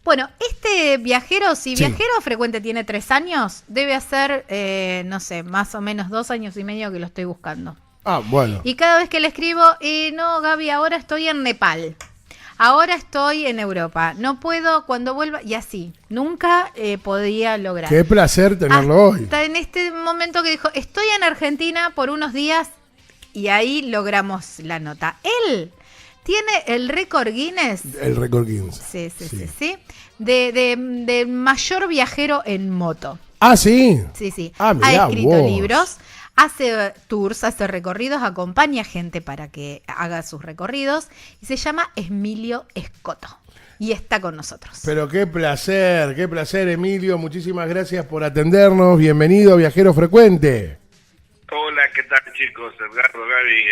Bueno, este viajero, si Sí. viajero frecuente tiene 3 años, debe hacer, no sé, más o menos 2 años y medio que lo estoy buscando. Ah, bueno. Y cada vez que le escribo, no, Gaby, ahora estoy en Nepal. Ahora estoy en Europa. No puedo cuando vuelva. Y así. Nunca podía lograr. Qué placer tenerlo hoy. Hasta en este momento que dijo, estoy en Argentina por unos días. Y ahí logramos la nota. Él tiene el récord Guinness. El récord Guinness. Sí. De mayor viajero en moto. Ah, sí. Sí. Ah, Ha mirá escrito vos. libros, hace tours, hace recorridos, acompaña gente para que haga sus recorridos. Y se llama Emilio Escoto. Y está con nosotros. Pero qué placer, Emilio. Muchísimas gracias por atendernos. Bienvenido a Viajero Frecuente. Hola, ¿qué tal, chicos? Edgardo, Gaby.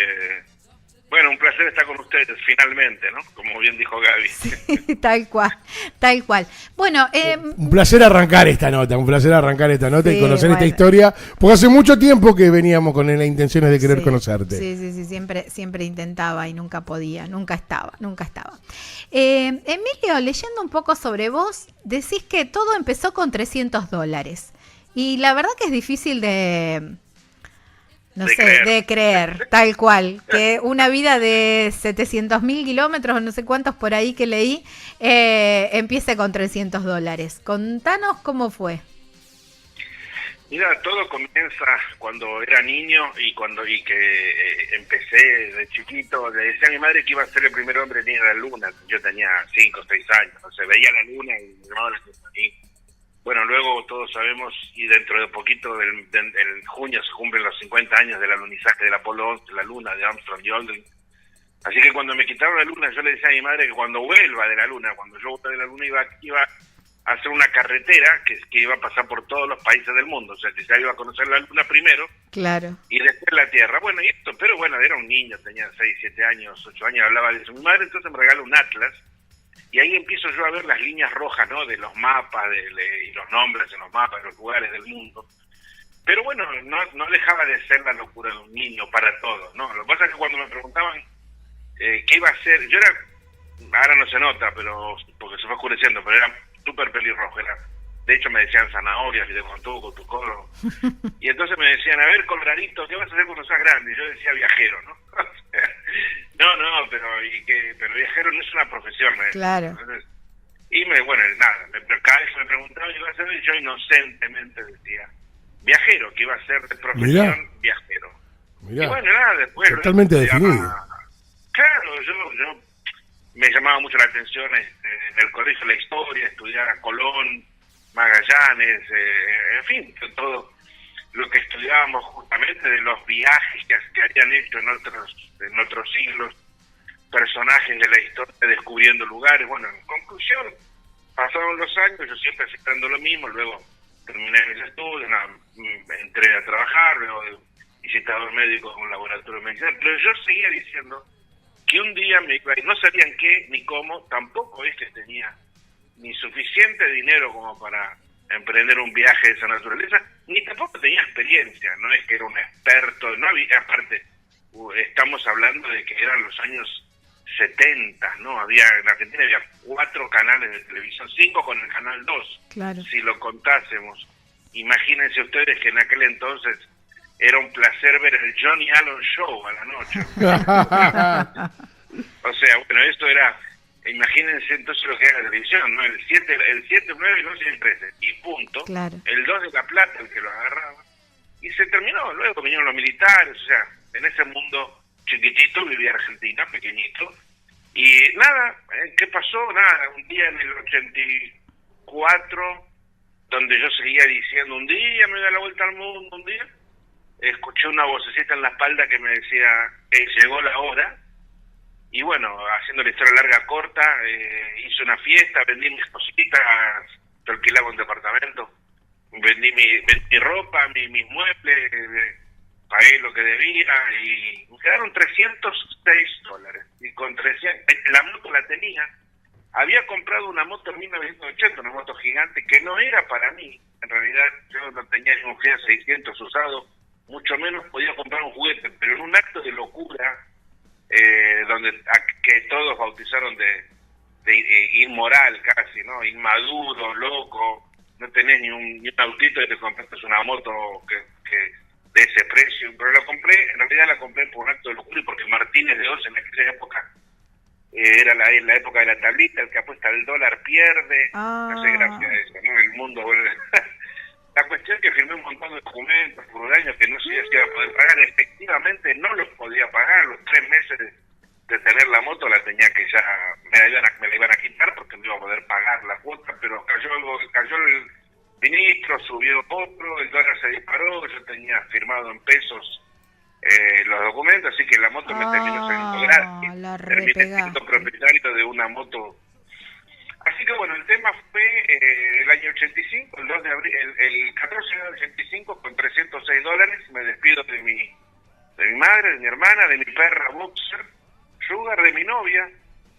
Bueno, un placer estar con ustedes, finalmente, ¿no? Como bien dijo Gaby. Sí, tal cual. Bueno, Un placer arrancar esta nota, Sí, y conocer esta bueno. historia, porque hace mucho tiempo que veníamos con las intenciones de querer sí, conocerte. Sí, siempre intentaba y nunca podía, nunca estaba. Emilio, leyendo un poco sobre vos, decís que todo empezó con $300. Y la verdad que es difícil de creer, tal cual, que una vida de 700.000 kilómetros, o no sé cuántos por ahí que leí, empiece con $300. Contanos cómo fue. Mira, todo comienza cuando era niño y que empecé de chiquito. Le decía a mi madre que iba a ser el primer hombre en ir a la luna. Yo tenía 5 o 6 años. O sea, veía la luna y me llamaba la atención. Y bueno, luego todos sabemos, y dentro de poquito, en junio se cumplen los 50 años del alunizaje del Apolo 11, la luna de Armstrong y Aldrin. Así que cuando me quitaron la luna, yo le decía a mi madre que cuando vuelva de la luna, cuando yo vuelva de la luna, iba a hacer una carretera que iba a pasar por todos los países del mundo. O sea, que ya iba a conocer la luna primero. Claro. Y después la Tierra. Bueno, y esto, pero bueno, era un niño, tenía 6, 7 años, 8 años, hablaba de eso. Mi madre entonces me regaló un atlas. Y ahí empiezo yo a ver las líneas rojas, ¿no? De los mapas y los nombres de los mapas, de los lugares del mundo. Pero bueno, no dejaba de ser la locura de un niño para todos, ¿no? Lo que pasa es que cuando me preguntaban qué iba a hacer, yo era, ahora no se nota, pero porque se fue oscureciendo, pero era súper pelirrojo. De hecho me decían zanahorias, videocontuco, tu coro. Y entonces me decían, a ver, Coloradito, ¿qué vas a hacer cuando seas grande? Y yo decía viajero, ¿no? pero viajero no es una profesión, ¿no? Claro. Entonces, cada vez que me preguntaban, yo iba a ser, y yo inocentemente decía viajero, que iba a ser de profesión viajero. Mirá. Y bueno, nada, después... Totalmente definido. Claro, yo me llamaba mucho la atención en el colegio la historia, estudiar a Colón, Magallanes, en fin, todo lo que estudiábamos justamente de los viajes que habían hecho en otros siglos, personajes de la historia descubriendo lugares. Bueno, en conclusión, pasaron los años, yo siempre aceptando lo mismo, luego terminé mis estudios, entré a trabajar, luego de visitador médico en un laboratorio medicinal, pero yo seguía diciendo que un día me iba a ir, no sabían qué ni cómo, tampoco es que tenía ni suficiente dinero como para emprender un viaje de esa naturaleza, ni tampoco tenía experiencia, no es que era un experto, no había, aparte, estamos hablando de que eran los años 70, ¿no? En Argentina había 4 canales de televisión, 5 con el canal 2, Claro. si lo contásemos. Imagínense ustedes que en aquel entonces era un placer ver el Johnny Allen Show a la noche. O sea, bueno, esto era, imagínense entonces lo que era la televisión, ¿no? El 7, el 9, el 11 y el 13, y punto. Claro. El 2 de La Plata, el que lo agarraba. Y se terminó, luego vinieron los militares, o sea, en ese mundo chiquitito vivía Argentina, pequeñito. Y nada, ¿qué pasó? Nada, un día en el 84, donde yo seguía diciendo, un día me da la vuelta al mundo, un día, escuché una vocecita en la espalda que me decía, llegó la hora. Y bueno, haciendo la historia larga corta, hice una fiesta, vendí mis cositas, yo alquilaba un departamento, vendí mi ropa, mis muebles, pagué lo que debía y me quedaron $306. Y con 300, la moto la tenía. Había comprado una moto en 1980, una moto gigante que no era para mí. En realidad yo no tenía ni un Fiat 600 usado, mucho menos podía comprar un juguete, pero en un acto de locura, que todos bautizaron de inmoral casi, ¿no? Inmaduro, loco, no tenés ni un autito y te compraste una moto que de ese precio, pero en realidad la compré por un acto de locura y porque Martínez de Oz en aquella época era la época de la tablita, el que apuesta al dólar pierde, no sé, gracias a eso, ¿no? El mundo vuelve. La cuestión es que firmé un montón de documentos por un año que no sé si iba a poder pagar, efectivamente no los podía pagar, los 3 meses de tener la moto la tenía que ya, me la iban a quitar porque no iba a poder pagar la cuota, pero cayó el ministro, subió otro, el dólar se disparó, yo tenía firmado en pesos los documentos, así que la moto me terminó saliendo gratis, terminé siendo propietario de una moto. Así que bueno, el tema fue el año 85, el 2 de abril, el 14 de 85, con $306, me despido de mi madre, de mi hermana, de mi perra Boxer, Sugar, de mi novia,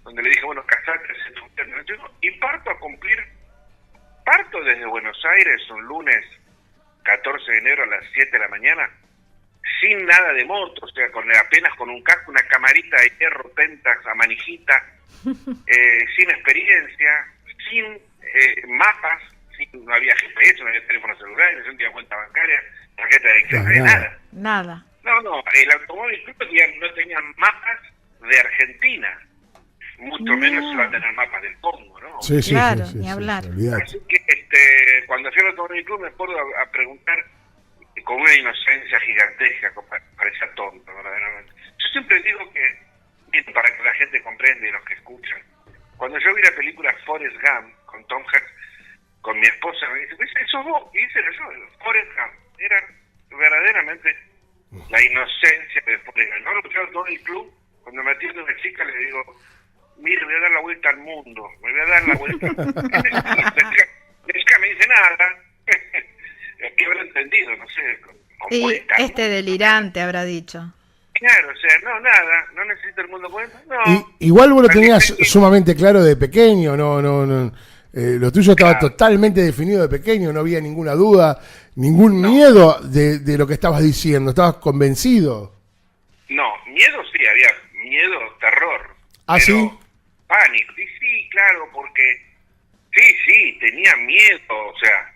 donde le dije, bueno, casate, y parto desde Buenos Aires un lunes 14 de enero a las 7 de la mañana, sin nada de moto, o sea, apenas con un casco, una camarita de hierro, Pentax a manijita, sin experiencia, sin mapas, no había GPS, no había teléfono celular, no tenía cuenta bancaria, tarjeta de crédito, nada. No, el automóvil club no tenía mapas de Argentina, mucho menos iba a tener mapas del Congo, ¿no? Sí, claro, ni hablar. Así que cuando fui al automóvil club me acuerdo a preguntar con una inocencia gigantesca, parecía tonto, verdaderamente. Yo siempre digo que, para que la gente comprenda y los que escuchan, cuando yo vi la película Forrest Gump con Tom Hanks, con mi esposa, me dice, ¿eso vos? Y dice yo, Forrest Gump. Era verdaderamente la inocencia de Forrest Gump. No lo escuchaba todo el club, cuando me atiende una chica le digo, mire, me voy a dar la vuelta al mundo, me voy a dar la vuelta al mundo. La chica me dice nada, que habrá entendido, no sé. Y delirante habrá dicho. Claro, o sea, no, nada, no necesito el mundo cuenta, no. Igual vos lo tenías sumamente claro de pequeño, no. Lo tuyo estaba totalmente definido de pequeño, no había ninguna duda, ningún miedo de lo que estabas diciendo, estabas convencido. No, miedo sí, había miedo, terror. ¿Ah, pero sí? Pánico, y sí, claro, porque sí, tenía miedo, o sea,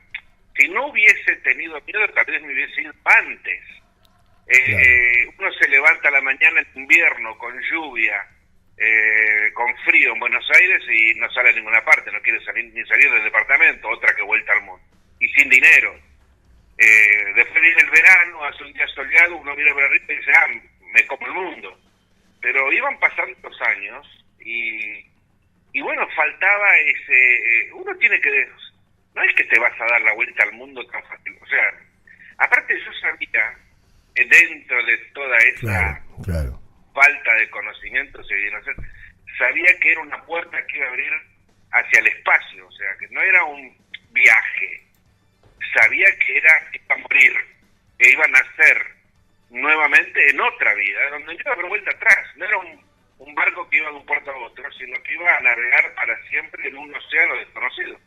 si no hubiese tenido miedo, tal vez me hubiese ido antes. Claro. Uno se levanta a la mañana en invierno, con lluvia, con frío en Buenos Aires y no sale a ninguna parte, no quiere ni salir del departamento, otra que vuelta al mundo, y sin dinero. Después viene el verano, hace un día soleado, uno mira para arriba y dice, me como el mundo. Pero iban pasando los años y bueno, faltaba ese... uno tiene que... No es que te vas a dar la vuelta al mundo tan fácil, o sea, aparte yo sabía, dentro de toda esa falta de conocimientos y de inocencia, sabía que era una puerta que iba a abrir hacia el espacio, o sea, que no era un viaje, sabía que iba a morir, que iba a nacer nuevamente en otra vida, donde no iba a dar vuelta atrás, no era un barco que iba de un puerto a otro, sino que iba a navegar para siempre en un océano desconocido.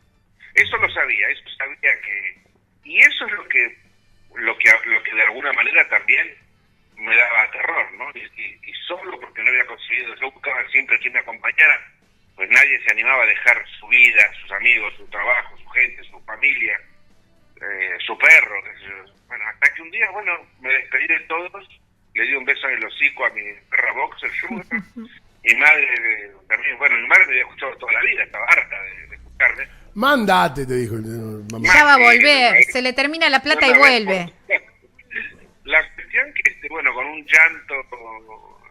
Eso lo sabía, y eso es lo que de alguna manera también me daba terror, ¿no? Y solo porque no había conseguido, yo buscaba siempre quien me acompañara, pues nadie se animaba a dejar su vida, sus amigos, su trabajo, su gente, su familia, su perro, bueno, hasta que un día, me despedí de todos, le di un beso en el hocico a mi perra Boxer, Sugar, mi madre también, mi madre me había escuchado toda la vida, estaba harta de escucharme. Mandate, te dijo mamá. Ya va a volver, se le termina la plata y vuelve. La cuestión que, con un llanto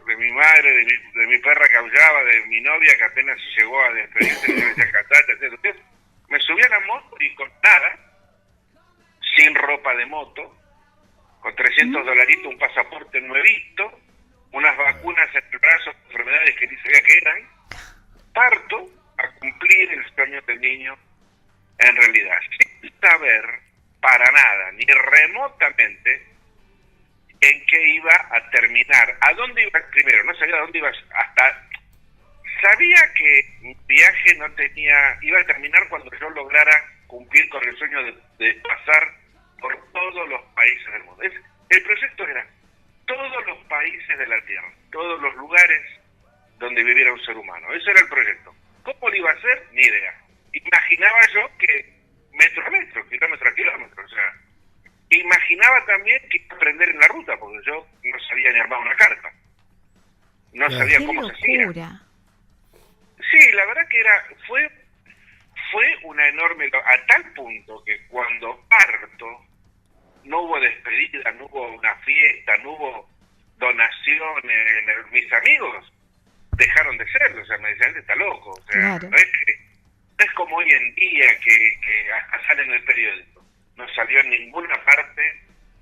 de mi madre, de mi perra que aullaba, de mi novia que apenas llegó a despedirse, yo decía, catate, etc. Me subí a la moto y con nada, sin ropa de moto, con $300, un pasaporte nuevito, unas vacunas en el brazo, enfermedades que ni sabía que eran, parto a cumplir el sueño del niño en realidad, sin saber para nada, ni remotamente, en qué iba a terminar, a dónde iba primero, no sabía a dónde iba, sabía que mi viaje iba a terminar cuando yo lograra cumplir con el sueño de pasar por todos los países del mundo. El proyecto era todos los países de la Tierra, todos los lugares donde viviera un ser humano, ese era el proyecto. ¿Cómo lo iba a hacer? Ni idea. Imaginaba yo que metro a metro, kilómetro a kilómetro, o sea, imaginaba también que iba a aprender en la ruta, porque yo no sabía ni armar una carta. No Claro. sabía Qué cómo se hacía. locura. Sí, la verdad que fue una enorme, a tal punto que cuando parto no hubo despedida, no hubo una fiesta, no hubo donaciones, mis amigos dejaron de serlo, o sea, me decían, está loco, o sea, Claro. no es como hoy en día que hasta sale en el periódico, no salió en ninguna parte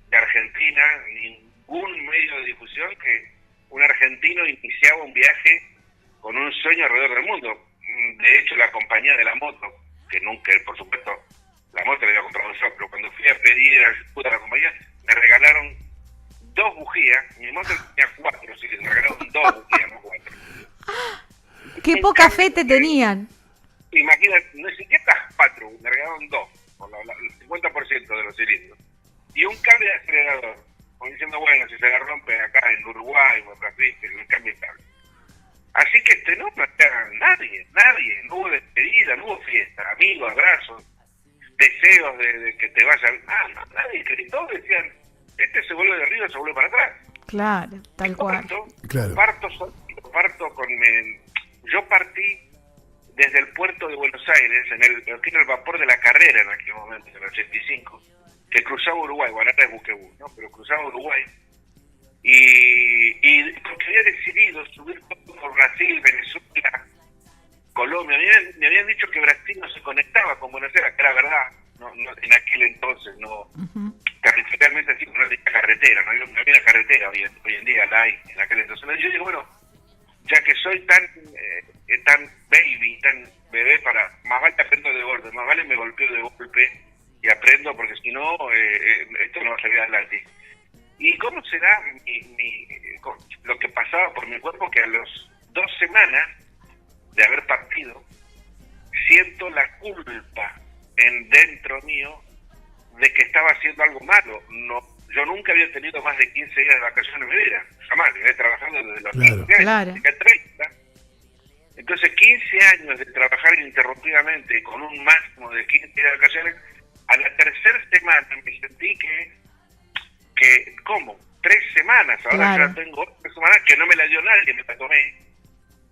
de Argentina, ningún medio de difusión que un argentino iniciaba un viaje con un sueño alrededor del mundo. De hecho, la compañía de la moto, que nunca, por supuesto, la moto la había comprado yo, pero cuando fui a pedir ayuda a la compañía, me regalaron 2 bujías. Mi moto tenía 4, sí, me regalaron 2 bujías, no 4. Qué poca fe te tenían. Imagínate, no siquiera las 4, me regalaron 2, por el 50% de los cilindros. Y un cable de acelerador, como diciendo, bueno, si se la rompe acá en Uruguay o en Brasil, que le cambie el cable. Así que no nadie, no hubo despedida, no hubo fiesta, amigos, abrazos, deseos de que te vaya, nadie, que todos decían, se vuelve de arriba, se vuelve para atrás. Claro, tal cual. Claro. Yo partí desde el puerto de Buenos Aires, en el vapor de la Carrera en aquel momento, en el 85, que cruzaba Uruguay, bueno, ahora es Buquebus, ¿no? Pero cruzaba Uruguay, y porque había decidido subir por Brasil, Venezuela, Colombia. Me habían dicho que Brasil no se conectaba con Buenos Aires, que era verdad, no, en aquel entonces, no, territorialmente así, no había carretera, no había carretera, hoy en día la hay, en aquel entonces. Yo digo, bueno, ya que soy tan baby, tan bebé, más vale aprendo de golpe, más vale me golpeo de golpe y aprendo, porque si no, esto no va a salir adelante. ¿Y cómo será lo que pasaba por mi cuerpo? Que a las 2 semanas de haber partido, siento la culpa dentro mío de que estaba haciendo algo malo. Yo nunca había tenido más de 15 días de vacaciones en mi vida, jamás, he trabajado desde los 15 años, Claro. hasta 30. Entonces 15 años de trabajar ininterrumpidamente con un máximo de 15 días de vacaciones, a la tercera semana me sentí que ¿cómo? 3 semanas, ahora Claro. ya tengo 3 semanas que no me la dio nadie, me la tomé.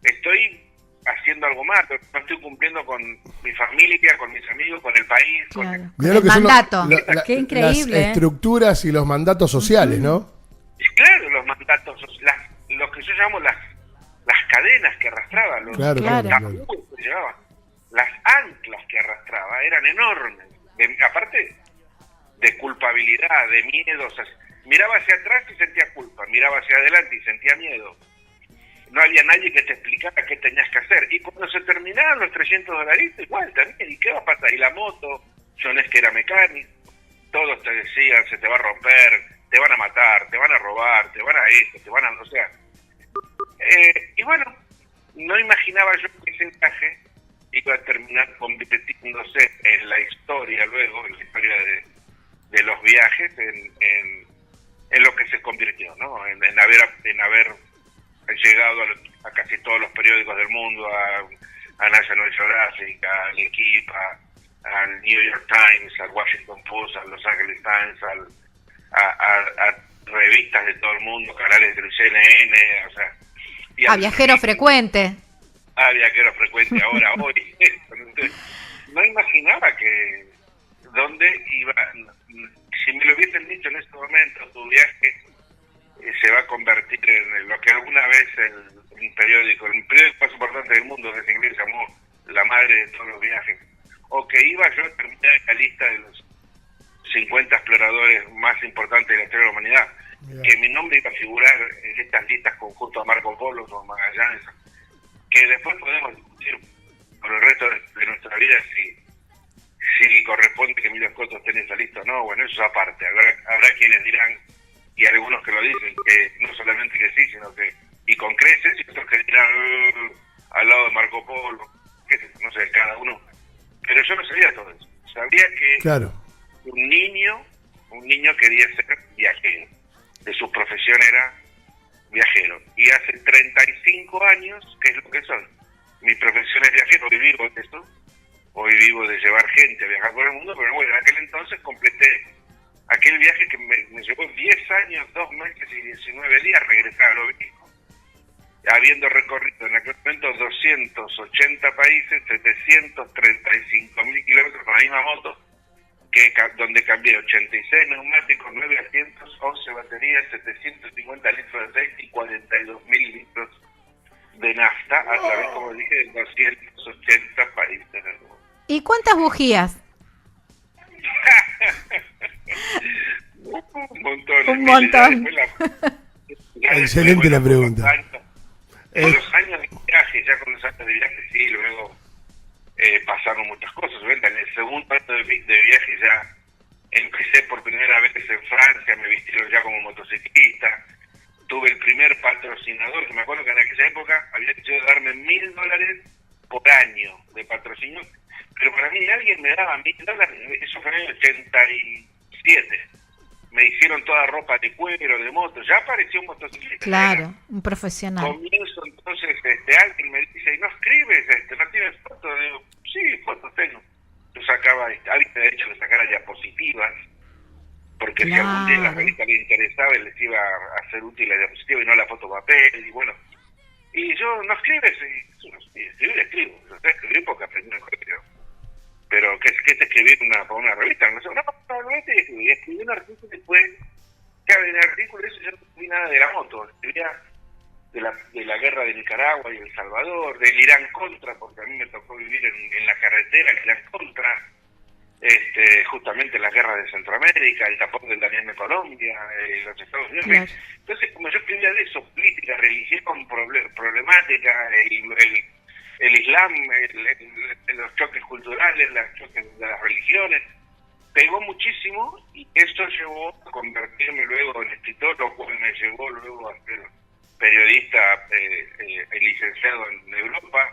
Estoy haciendo algo más, no estoy cumpliendo con mi familia, con mis amigos, con el país. Claro. Mirá El lo que son mandato. Qué las increíble. estructuras y los mandatos sociales, ¿no? Y claro, los mandatos, lo que yo llamo las cadenas que arrastraba, los Claro. tabúes que llevaba, las anclas que arrastraba, eran enormes. Aparte de culpabilidad, de miedo, o sea, miraba hacia atrás y sentía culpa, miraba hacia adelante y sentía miedo. No había nadie que te explicara qué tenías que hacer. Y cuando se terminaban los $300, igual también, ¿y qué va a pasar? Y la moto, yo no es que era mecánico, todos te decían, se te va a romper, te van a matar, te van a robar, te van a esto, te van a... O sea, y bueno, no imaginaba yo que ese viaje iba a terminar convirtiéndose en la historia luego, en la historia de los viajes, en lo que se convirtió, ¿no? En haber llegado a casi todos los periódicos del mundo, a National Geographic, al Equipe, al New York Times, al Washington Post, al Los Angeles Times, a revistas de todo el mundo, canales del CNN, o sea... A viajero frecuente. A viajero frecuente ahora, hoy. Entonces, no imaginaba que dónde iba... Si me lo hubiesen dicho en este momento, tu viaje se va a convertir en lo que alguna vez el periódico más importante del mundo, que en inglés llamó la madre de todos los viajes, o que iba yo a terminar en la lista de los 50 exploradores más importantes de la historia de la humanidad, que mi nombre iba a figurar en estas listas junto a Marco Polo o Magallanes, que después podemos discutir por el resto de nuestra vida si corresponde que Emilio Escoto esté en esa lista o no. Bueno, eso es aparte. Habrá quienes dirán, y algunos que lo dicen, que no solamente que sí, sino que y con creces, y otros que dirán al lado de Marco Polo, qué sé, no sé, cada uno. Pero yo no sabía todo eso. Sabía que un niño quería ser viajero, de su profesión era viajero, y hace 35 años, que es lo que soy, mi profesión es viajero, hoy vivo de esto, hoy vivo de llevar gente a viajar por el mundo, pero bueno, en aquel entonces completé aquel viaje que me llevó 10 años, 2 meses y 19 días regresar al obelisco, habiendo recorrido en aquel momento 280 países, 735.000 kilómetros con la misma moto, donde cambié 86 neumáticos, 9 asientos, 11 baterías, 750 litros de aceite y 42.000 litros de nafta a través, como dije, de 280 países del mundo. ¿Y cuántas bujías? Un montón. Un montón. Excelente la pregunta. Con los años de viaje, ya con los años de viaje, sí, luego pasaron muchas cosas. En el segundo año de viaje ya empecé por primera vez en Francia, me vistieron ya como motociclista. Tuve el primer patrocinador, que me acuerdo que en aquella época había decidido darme $1.000 por año de patrocinio, pero para mí alguien me daba $1.000, eso fue en el 87. Me hicieron toda ropa de cuero, de moto, ya parecía un motociclista. Claro, un profesional. Comienzo entonces, alguien me dice, ¿y no escribes? ¿No tienes fotos? Digo, sí, fotos tengo. Yo sacaba, alguien me ha dicho que sacara diapositivas, porque si algún día la revista le interesaba, les iba a hacer útil la diapositiva y no la foto papel, y bueno. Y yo, ¿no escribes? Y escribo. Yo sé escribir porque aprendí en el colegio. Pero, ¿qué es escribir para una revista? No, escribí un artículo y después, claro, en el artículo eso yo no escribí nada de la moto, escribía de la guerra de Nicaragua y El Salvador, del Irán Contra, porque a mí me tocó vivir en la carretera, el Irán Contra, justamente las guerras de Centroamérica, el tapón del Daniel de Colombia, los Estados Unidos. Claro. Entonces, como yo escribía de eso, política, religión, problemática, el Islam, los choques culturales, los choques de las religiones, pegó muchísimo y eso llevó a convertirme luego en escritor, lo cual me llevó luego a ser periodista licenciado en Europa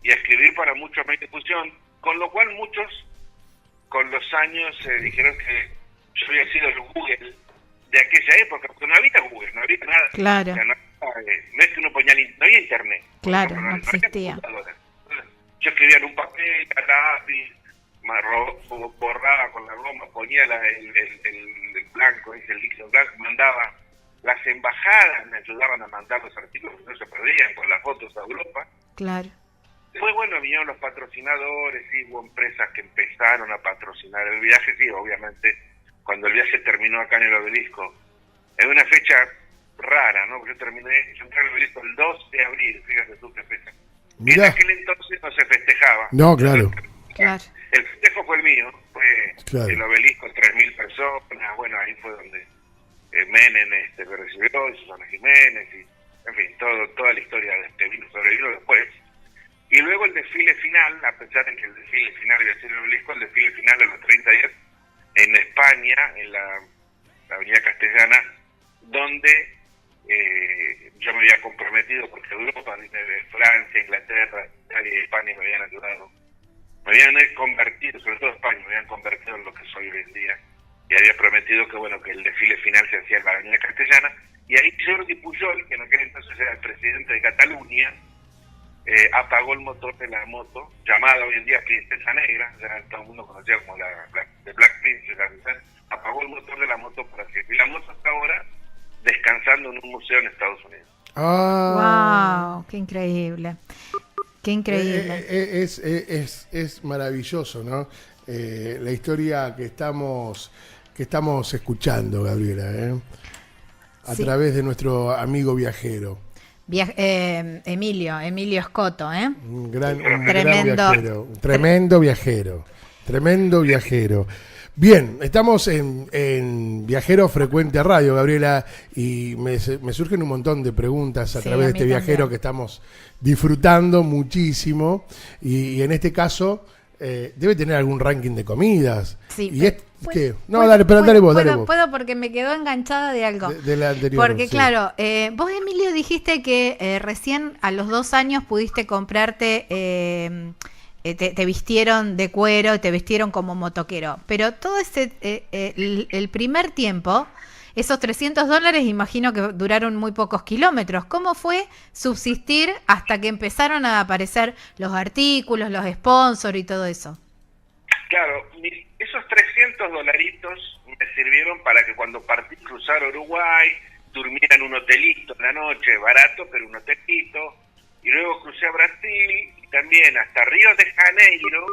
y a escribir para muchos medios de difusión, con lo cual muchos con los años dijeron que yo había sido el Google de aquella época, porque no había Google, no había nada. Claro. O sea, no es que uno ponía, no había internet. Claro, no existía. Yo escribía en un papel, a lápiz, borraba con la goma, ponía el blanco, el líquido blanco, mandaba. Las embajadas me ayudaban a mandar los artículos que no se perdían con las fotos a Europa. Claro. Después, bueno, vinieron los patrocinadores, y hubo empresas que empezaron a patrocinar el viaje, sí, obviamente, cuando el viaje terminó acá en el obelisco. Es una fecha rara, ¿no? Yo entré al obelisco el 2 de abril, fíjate tú qué fecha. Mirá. En aquel entonces no se festejaba. No, claro. Claro. El festejo fue el mío, fue claro. El obelisco, 3.000 personas, bueno, ahí fue donde Menem me recibió, y Susana Jiménez, y en fin, toda la historia sobrevino después. Y luego el desfile final, a pesar de que el desfile final iba a ser el obelisco, el desfile final a los 30 días en España, en la Avenida Castellana, donde yo me había comprometido, porque Europa, Francia, Inglaterra, Italia y España me habían ayudado. Me habían convertido, sobre todo España, me habían convertido en lo que soy hoy en día. Y había prometido que el desfile final se hacía en la Avenida Castellana. Y ahí Jordi Pujol, que en aquel entonces era el presidente de Cataluña, apagó el motor de la moto, llamada hoy en día Princesa Negra, ya todo el mundo conocía como la Black Princess, apagó el motor de la moto para que... Y la moto está ahora descansando en un museo en Estados Unidos. ¡Wow! ¡Qué increíble! ¡Qué increíble! Es maravilloso, ¿no? La historia que estamos escuchando, Gabriela, a sí. través de nuestro amigo viajero. Emilio Escoto, Un gran viajero, tremendo viajero. Bien, estamos en Viajero Frecuente Radio, Gabriela, y me surgen un montón de preguntas a través de este viajero que estamos disfrutando muchísimo, y en este caso debe tener algún ranking de comidas. Sí, y ¿qué? No, dale vos. Puedo porque me quedó enganchada de algo. De la anterior. Porque sí. Claro, vos, Emilio, dijiste que recién a los 2 años pudiste comprarte, te vistieron de cuero, te vistieron como motoquero. Pero todo el primer tiempo esos $300 imagino que duraron muy pocos kilómetros. ¿Cómo fue subsistir hasta que empezaron a aparecer los artículos, los sponsors y todo eso? Claro, esos $300 me sirvieron para que cuando partí cruzar Uruguay, durmiera en un hotelito en la noche, barato, pero un hotelito, y luego crucé a Brasil, y también hasta Río de Janeiro,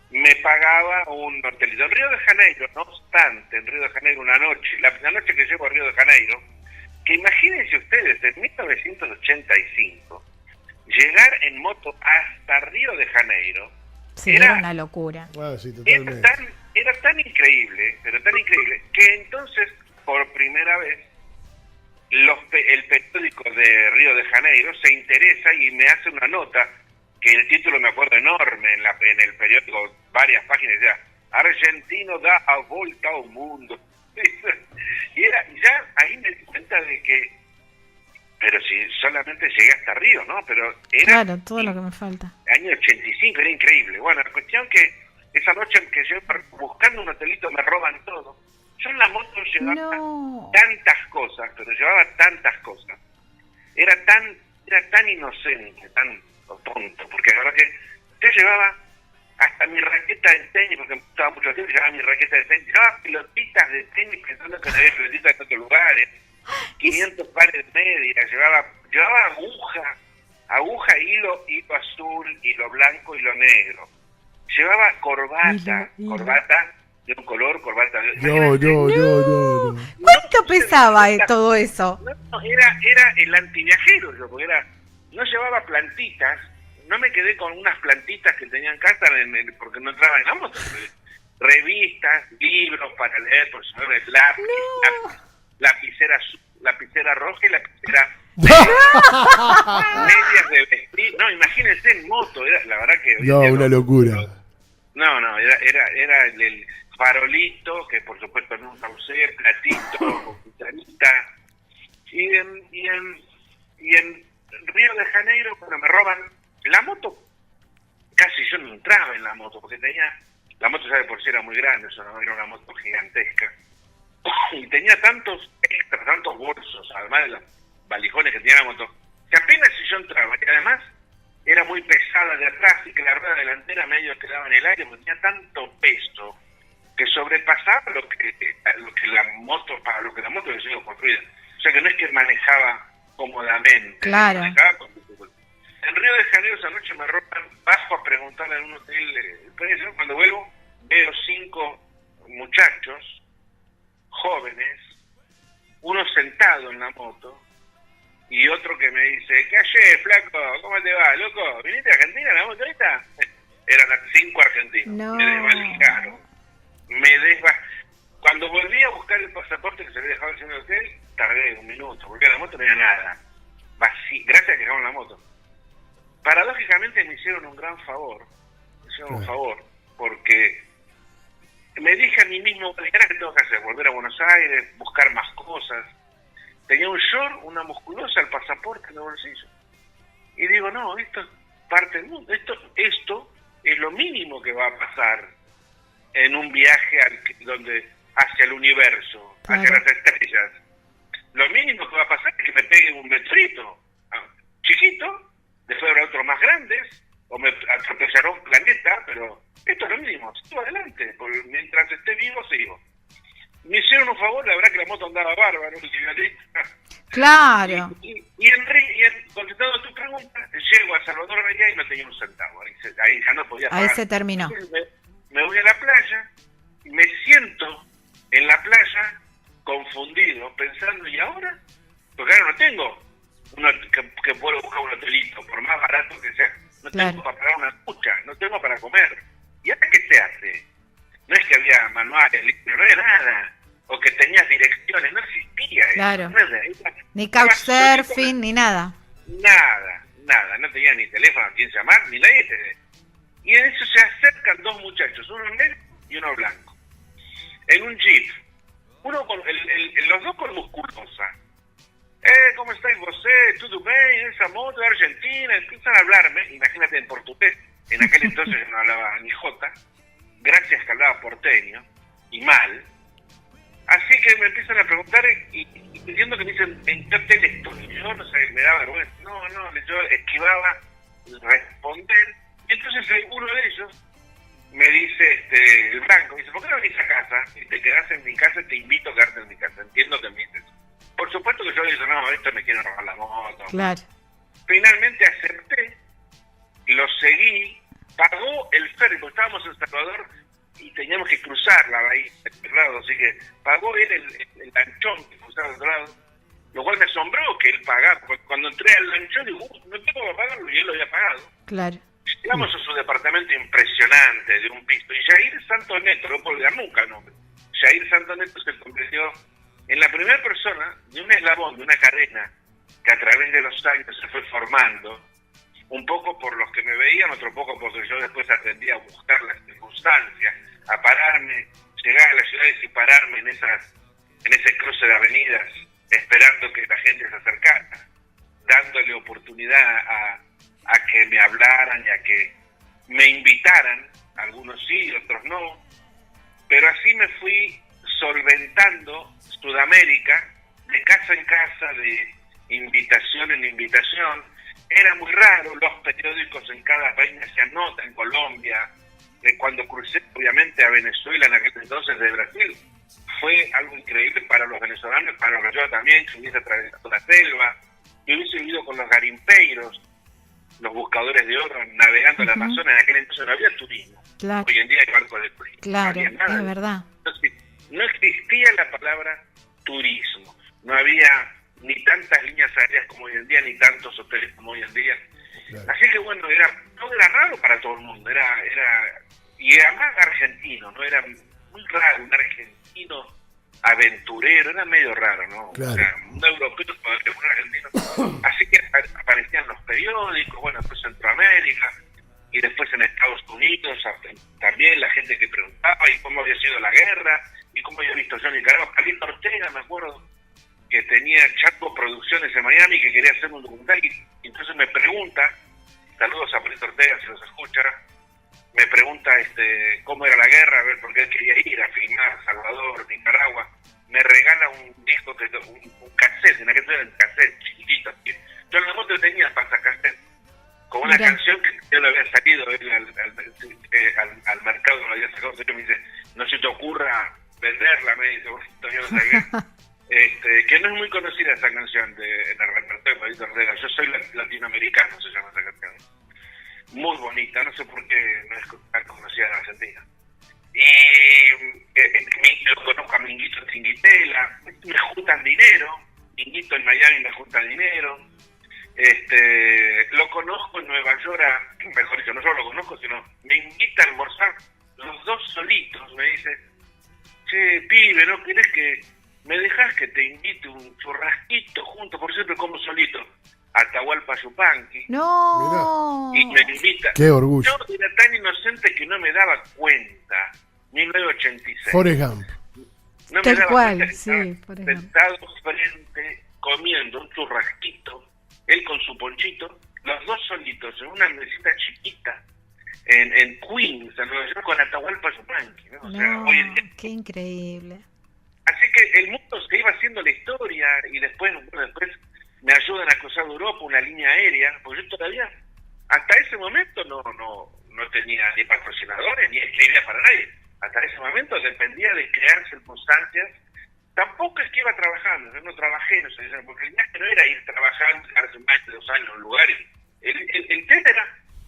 me pagaba un hotelito. En Río de Janeiro, no obstante, en Río de Janeiro una noche, la noche que llego a Río de Janeiro, que imagínense ustedes, en 1985, llegar en moto hasta Río de Janeiro, sí, era una locura. Sí, totalmente. Era tan increíble, pero tan increíble, que entonces, por primera vez, el periódico de Río de Janeiro se interesa y me hace una nota, que el título me acuerdo enorme, en el periódico, varias páginas, decía, Argentino da a volta al mundo. Y ya ahí me di cuenta de que, pero si solamente llegué hasta Río, ¿no? Pero era... Claro, todo lo que me falta. Año 85, era increíble. Bueno, la cuestión que esa noche en que yo buscando un hotelito me roban todo. Yo en la moto llevaba tantas cosas, pero llevaba tantas cosas. Era tan inocente, tan tonto, porque la verdad que yo llevaba hasta mi raqueta de tenis, porque me gustaba mucho el tenis, llevaba mi raqueta de tenis, llevaba pelotitas de tenis pensando que no había pelotitas en otros lugares, 500 pares de medias, llevaba aguja, hilo azul, hilo blanco, hilo negro. Llevaba corbata de un color, corbata de... No. ¿Cuánto pesaba todo eso? No, era el antiviajero, yo, porque no llevaba plantitas, no me quedé con unas plantitas que tenía en casa porque no entraba en la moto. Revistas, libros para leer, por ejemplo, el lápiz, lapicera roja y lapicera medias de vestir. No, imagínense en moto, la verdad que... No, una locura. No, era el farolito, que por supuesto nunca usé, platito, computadita. Y en Río de Janeiro, cuando me roban la moto, casi yo no entraba en la moto, porque la moto ya de por sí era muy grande, eso no era una moto gigantesca, y tenía tantos extras, tantos bolsos, además de los valijones que tenía la moto, que apenas si yo entraba, y además era muy pesada de atrás, y que la rueda delantera medio quedaba en el aire, porque tenía tanto peso, que sobrepasaba lo que la moto, para lo que la moto había sido construida. O sea que no es que manejaba cómodamente. Claro. En Río de Janeiro esa noche me roban, bajo a preguntarle en un hotel el precio. Cuando vuelvo veo 5 muchachos jóvenes, uno sentado en la moto y otro que me dice, ¿qué haces, flaco? ¿Cómo te va, loco? ¿Viniste a Argentina en la moto esta? Eran 5 argentinos. No. Me desvalijaron. Cuando volví a buscar el pasaporte que se había dejado en el hotel, tardé 1 minuto, porque en la moto no había nada. Gracias a que dejaron la moto. Paradójicamente me hicieron un gran favor. Porque me dije a mí mismo, ¿qué tengo que hacer? Volver a Buenos Aires, buscar más cosas. Tenía un short, una musculosa, el pasaporte en el bolsillo. Y digo, no, esto es parte del mundo. Esto es lo mínimo que va a pasar en un viaje hacia el universo, claro, hacia las estrellas. Lo mínimo que va a pasar es que me peguen un meteorito chiquito, después habrá otros más grandes, o me atropellará un planeta, pero esto es lo mínimo, sigo adelante, porque mientras esté vivo, sigo. Me hicieron un favor, la verdad que la moto andaba bárbaro, Claro. Y contestando a tu pregunta, llego a Salvador Bahía y no tenía un centavo, ahí ya no podía pagar. Ahí se terminó. Me voy a la playa, me siento en la playa confundido, pensando, ¿y ahora? Porque ahora no tengo que puedo buscar un hotelito, por más barato que sea. No tengo para pagar una ducha, no tengo para comer. ¿Y ahora qué se hace? No es que había manuales, no había nada. O que tenías direcciones, no existía eso. Claro. No, ni couchsurfing, ni nada. Nada. No tenía ni teléfono a quien llamar, ni nadie. Y en eso se acercan 2 muchachos, uno negro y uno blanco. En un jeep. Los 2 con musculosa. ¿Cómo estáis vos? ¿Todo bien? Esa moto de Argentina. Empiezan a hablarme, imagínate en portugués. En aquel entonces yo no hablaba ni jota. Gracias que hablaba porteño. Y mal. Así que me empiezan a preguntar y pidiendo que me dicen, ¿en qué hotel estoy? Yo no sé, me daba vergüenza. No, yo esquivaba responder. Y entonces uno de ellos me dice, el Blanco, me dice, ¿por qué no venís a casa y te quedás en mi casa? Te invito a quedarte en mi casa. Entiendo que me dices. Por supuesto que yo le digo, no, esto me quiero robar la moto. Claro. Finalmente acepté, lo seguí, pagó el ferry, porque estábamos en Salvador y teníamos que cruzar la bahía del otro lado, así que pagó él el lanchón que cruzaba del otro lado, lo cual me asombró que él pagara. Cuando entré al lanchón digo, no tengo que pagarlo, y él lo había pagado. Claro. Llegamos a su departamento impresionante de un piso, y Jair Santoneto, no puedo olvidar nunca el nombre, Jair Santoneto se convirtió en la primera persona de un eslabón, de una cadena, que a través de los años se fue formando, un poco por los que me veían, otro poco porque yo después aprendí a buscar las circunstancias, a pararme, llegar a las ciudades y pararme en ese cruce de avenidas, esperando que la gente se acercara, dándole oportunidad a que me hablaran y a que me invitaran, algunos sí, otros no, pero así me fui solventando Sudamérica, de casa en casa, de invitación en invitación. Era muy raro, los periódicos en cada país me hacían nota, en Colombia, cuando crucé obviamente a Venezuela en aquel entonces de Brasil, fue algo increíble para los venezolanos, para los yo también, que hubiese atravesado la selva, y hubiese vivido con los garimpeiros, los buscadores de oro, navegando el Amazonas. En aquel entonces no había turismo. Claro. Hoy en día hay barcos de turismo. Claro, no había nada. es verdad. Entonces, no existía la palabra turismo, no había ni tantas líneas aéreas como hoy en día, ni tantos hoteles como hoy en día. Claro. Así que bueno, no era raro para todo el mundo, y además argentino, no era muy raro, un argentino aventurero, era medio raro, ¿no? Claro. O sea, un europeo con un argentino. Así que aparecían los periódicos, bueno, después Centroamérica, y después en Estados Unidos también la gente que preguntaba y cómo había sido la guerra, y cómo había visto yo Nicaragua. Carlito Ortega, me acuerdo, que tenía Chaco Producciones en Miami, que quería hacer un documental, y entonces me pregunta, saludos a Carlito Ortega si los escucha, me pregunta cómo era la guerra, a ver, porque él quería ir a filmar Salvador, Nicaragua. Me regala un disco, un cassette, en aquel entonces era un cassette chiquitito. Yo en la moto tenía pasacassette, con una canción que yo le había salido él al mercado, lo había sacado. Entonces me dice, no se te ocurra venderla, me dice, todavía no sabía. Que no es muy conocida esa canción en el repertorio de Carlito Ortega. Yo soy latinoamericano, se llama esa canción. Muy bonita, no sé por qué no es tan conocida en Argentina. Y lo conozco a Minguito en Tinguitela, me juntan dinero, Minguito en Miami me juntan dinero, lo conozco en Nueva York, mejor dicho, no solo lo conozco, sino me invita a almorzar los dos solitos, me dice, che, pibe, ¿no querés que me dejás que te invite un churrasquito juntos? Por siempre como solito. Atahualpa Yupanqui. No. Y me invita. Qué orgullo. Yo era tan inocente que no me daba cuenta. 1986. Forrest Gump. No Tal me daba cual, cuenta que sí, estaba Forrest Gump. sentado frente, comiendo un churrasquito, él con su ponchito, los dos solitos, en una mesita chiquita, en Queens, en Nueva York, con Atahualpa Yupanqui, ¿no? O sea, hoy en día. Qué increíble. Así que el mundo se iba haciendo la historia, y después me ayudan a cruzar Europa, una línea aérea, porque yo todavía, hasta ese momento no tenía ni patrocinadores, ni escribía para nadie. Hasta ese momento dependía de crear circunstancias. Tampoco es que iba trabajando, yo no trabajé, no sé, porque el viaje no era ir trabajando, quedarse más de 2 años en un lugar. El tema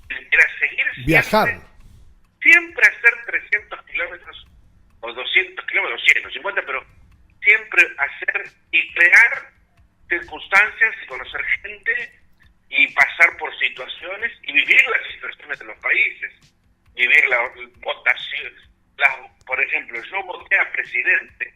era seguir viajar. Siempre hacer 300 kilómetros, o 200 kilómetros, 150, pero siempre hacer y crear circunstancias y conocer gente y pasar por situaciones y vivir las situaciones de los países, vivir las votaciones. Por ejemplo, yo voté a presidente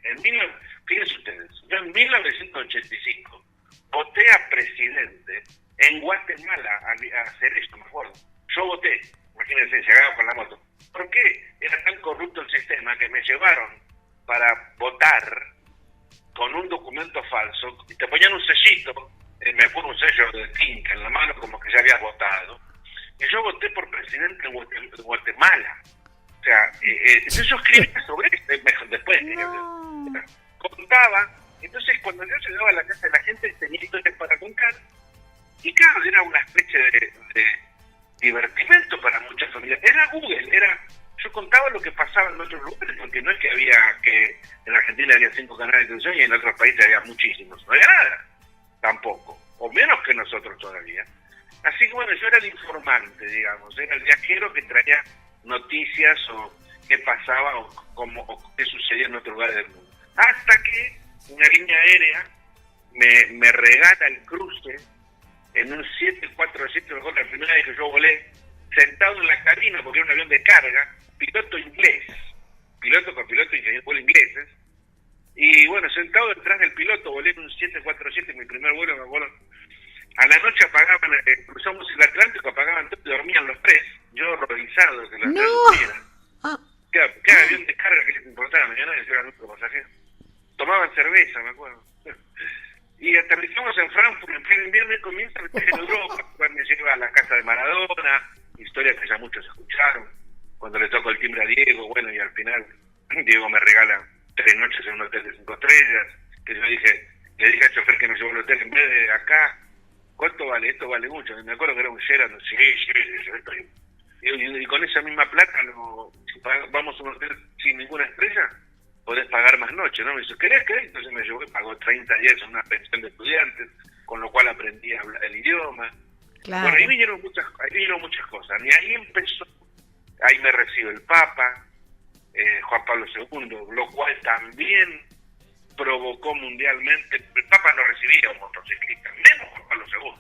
fíjense ustedes, yo en 1985 voté a presidente en Guatemala a hacer esto, me acuerdo. Yo voté, imagínense, llegaba con la moto. ¿Por qué era tan corrupto el sistema que me llevaron para votar con un documento falso y te ponían un sellito, me pone un sello de tinta en la mano como que ya había votado, y yo voté por presidente de Guatemala? O sea, yo escribí sobre esto después, contaba. Entonces cuando yo llegaba a la casa de la gente tenía historias para contar, y claro, era una especie de divertimento para muchas familias. Era Google, yo contaba lo que pasaba en otros lugares, porque no es que en Argentina había 5 canales de televisión y en otros países había muchísimos, no había nada, tampoco, o menos que nosotros todavía. Así que bueno, yo era el informante, digamos, era el viajero que traía noticias o qué pasaba o qué sucedía en otros lugares del mundo. Hasta que una línea aérea me regala el cruce en un 747, la primera vez que yo volé, sentado en la cabina, porque era un avión de carga, piloto inglés, piloto, ingeniero de vuelo ingleses, y bueno, sentado detrás del piloto, volé en un 747, mi primer vuelo, me acuerdo. A la noche apagaban, cruzamos el Atlántico, apagaban todo y dormían los 3, yo horrorizado de que los 3 durmieran. ¿Qué avión de carga que les importaba? Mañana eran otro pasajero. Tomaban cerveza, me acuerdo. Y aterrizamos en Frankfurt en pleno invierno y comienza el viaje en Europa. Me lleva a la casa de Maradona, historias que ya muchos escucharon. Cuando le toco el timbre a Diego, bueno, y al final Diego me regala 3 noches en un hotel de 5 estrellas. Que yo le dije al chofer que me llevó al hotel, en vez de acá, ¿cuánto vale? Esto vale mucho. Y me acuerdo que era un Sheraton, sí, y con esa misma plata, si vamos a un hotel sin ninguna estrella, podés pagar más noches, ¿no? Me dice, ¿querés? Entonces me llevó y pagó 30 días en una pensión de estudiantes, con lo cual aprendí a hablar el idioma. Claro. Bueno, ahí vinieron muchas cosas. Y ahí me recibe el Papa, Juan Pablo II, lo cual también provocó mundialmente. El Papa no recibía a un motociclista, menos Juan Pablo II.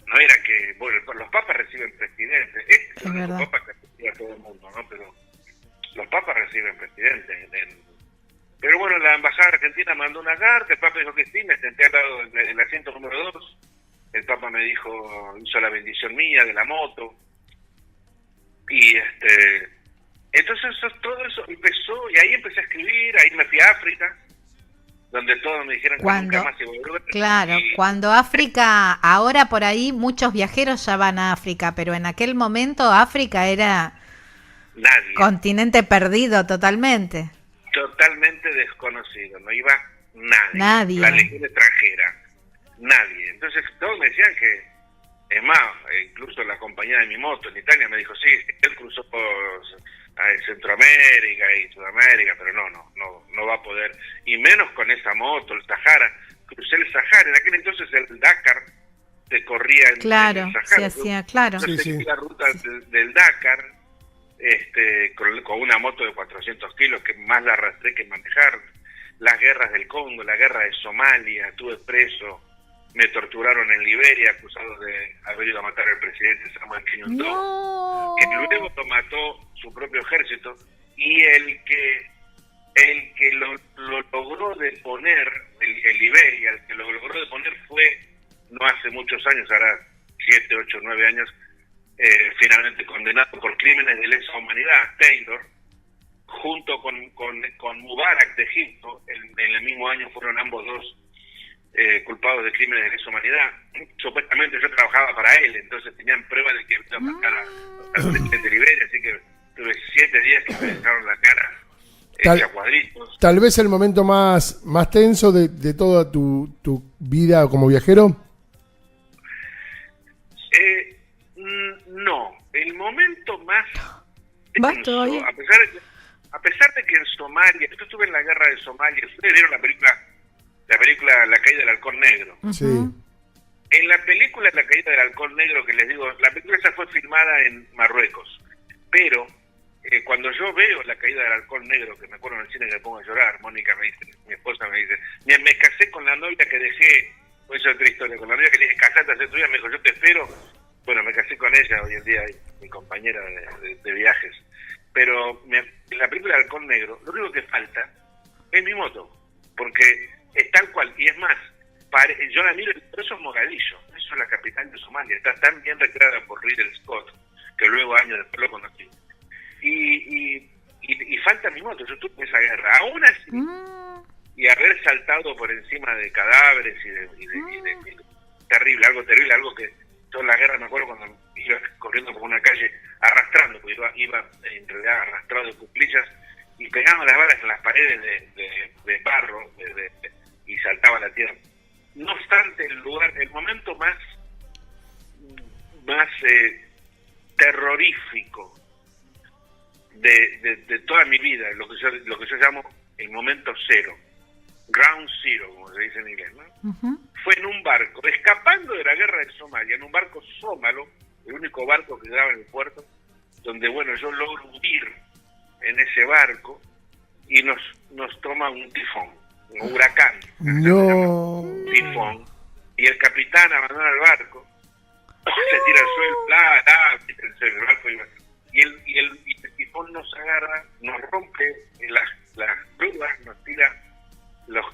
No era que, bueno, los papas reciben presidentes, son los papas que reciben a todo el mundo, ¿no? Pero los papas reciben presidentes. Pero bueno, la embajada argentina mandó una carta, el Papa dijo que sí, me senté al lado del asiento número 2, el Papa me dijo, hizo la bendición mía de la moto, y entonces todo eso empezó, y ahí empecé a escribir, ahí me fui a África, donde todos me dijeron que nunca más iba a volver. Claro, cuando África, ahora por ahí muchos viajeros ya van a África, pero en aquel momento África era nadie. Continente perdido totalmente. Totalmente desconocido, no iba nadie. La legión extranjera, nadie. Entonces todos me decían que, es más, incluso la compañía de mi moto en Italia me dijo, sí, él cruzó por Centroamérica y Sudamérica, pero no va a poder, y menos con esa moto, el Sahara. Crucé el Sahara, en aquel entonces el Dakar se corría en el Sahara. Se hacía, claro. Entonces la ruta del Dakar, con una moto de 400 kilos, que más la arrastré que manejar. Las guerras del Congo, la guerra de Somalia, estuve preso, me torturaron en Liberia, acusado de haber ido a matar al presidente Samuel Kenyonto, que luego lo mató su propio ejército, y el que lo logró deponer, el Liberia, el que lo logró deponer fue, no hace muchos años, ahora 7, 8, 9 años, finalmente condenado por crímenes de lesa humanidad, Taylor, junto con Mubarak de Egipto. En el mismo año fueron ambos dos culpados de crímenes de lesa humanidad. Supuestamente yo trabajaba para él, entonces tenían pruebas de que iba a matar al presidente de Liberia, así que tuve 7 días que me dejaron la cara hecha cuadritos. Tal vez el momento más tenso de toda tu vida como viajero. No, el momento más tenso, a pesar de que en Somalia, yo estuve en la guerra de Somalia, ustedes vieron la película La caída del halcón negro. Sí. En la película La caída del halcón negro, que les digo, la película esa fue filmada en Marruecos, pero cuando yo veo La caída del halcón negro, que me acuerdo en el cine que me pongo a llorar, Mónica me dice, mi esposa me dice, me casé con la novia que dejé, pues esa es otra historia, con la novia que le dije, casate hace tu vida, me dijo, yo te espero. Bueno, me casé con ella, hoy en día mi compañera de viajes. Pero en la película del halcón negro, lo único que falta es mi moto, porque es tal cual, y es más, yo la miro, pero eso es Mogadiscio, eso es la capital de Somalia, está tan bien recreada por Ridley Scott, que luego años después lo conocí. Y falta mi moto, yo tuve esa guerra, aún así, y haber saltado por encima de cadáveres y de terrible, algo que toda la guerra, me acuerdo cuando iba corriendo por una calle arrastrando, porque iba en realidad arrastrado de cuclillas, y pegaban las balas en las paredes de barro y saltaba la tierra. No obstante, el momento más terrorífico de toda mi vida, lo que yo llamo el momento cero, ground zero, como se dice en inglés, ¿no? Ujú. Fue en un barco, escapando de la guerra de Somalia, en un barco sómalo, el único barco que quedaba en el puerto, donde, bueno, yo logro huir en ese barco y nos toma un tifón, un huracán. No. Tifón, y el capitán abandona el barco, se tira al suelo, el barco y el tifón nos agarra, nos rompe las grúas, nos tira,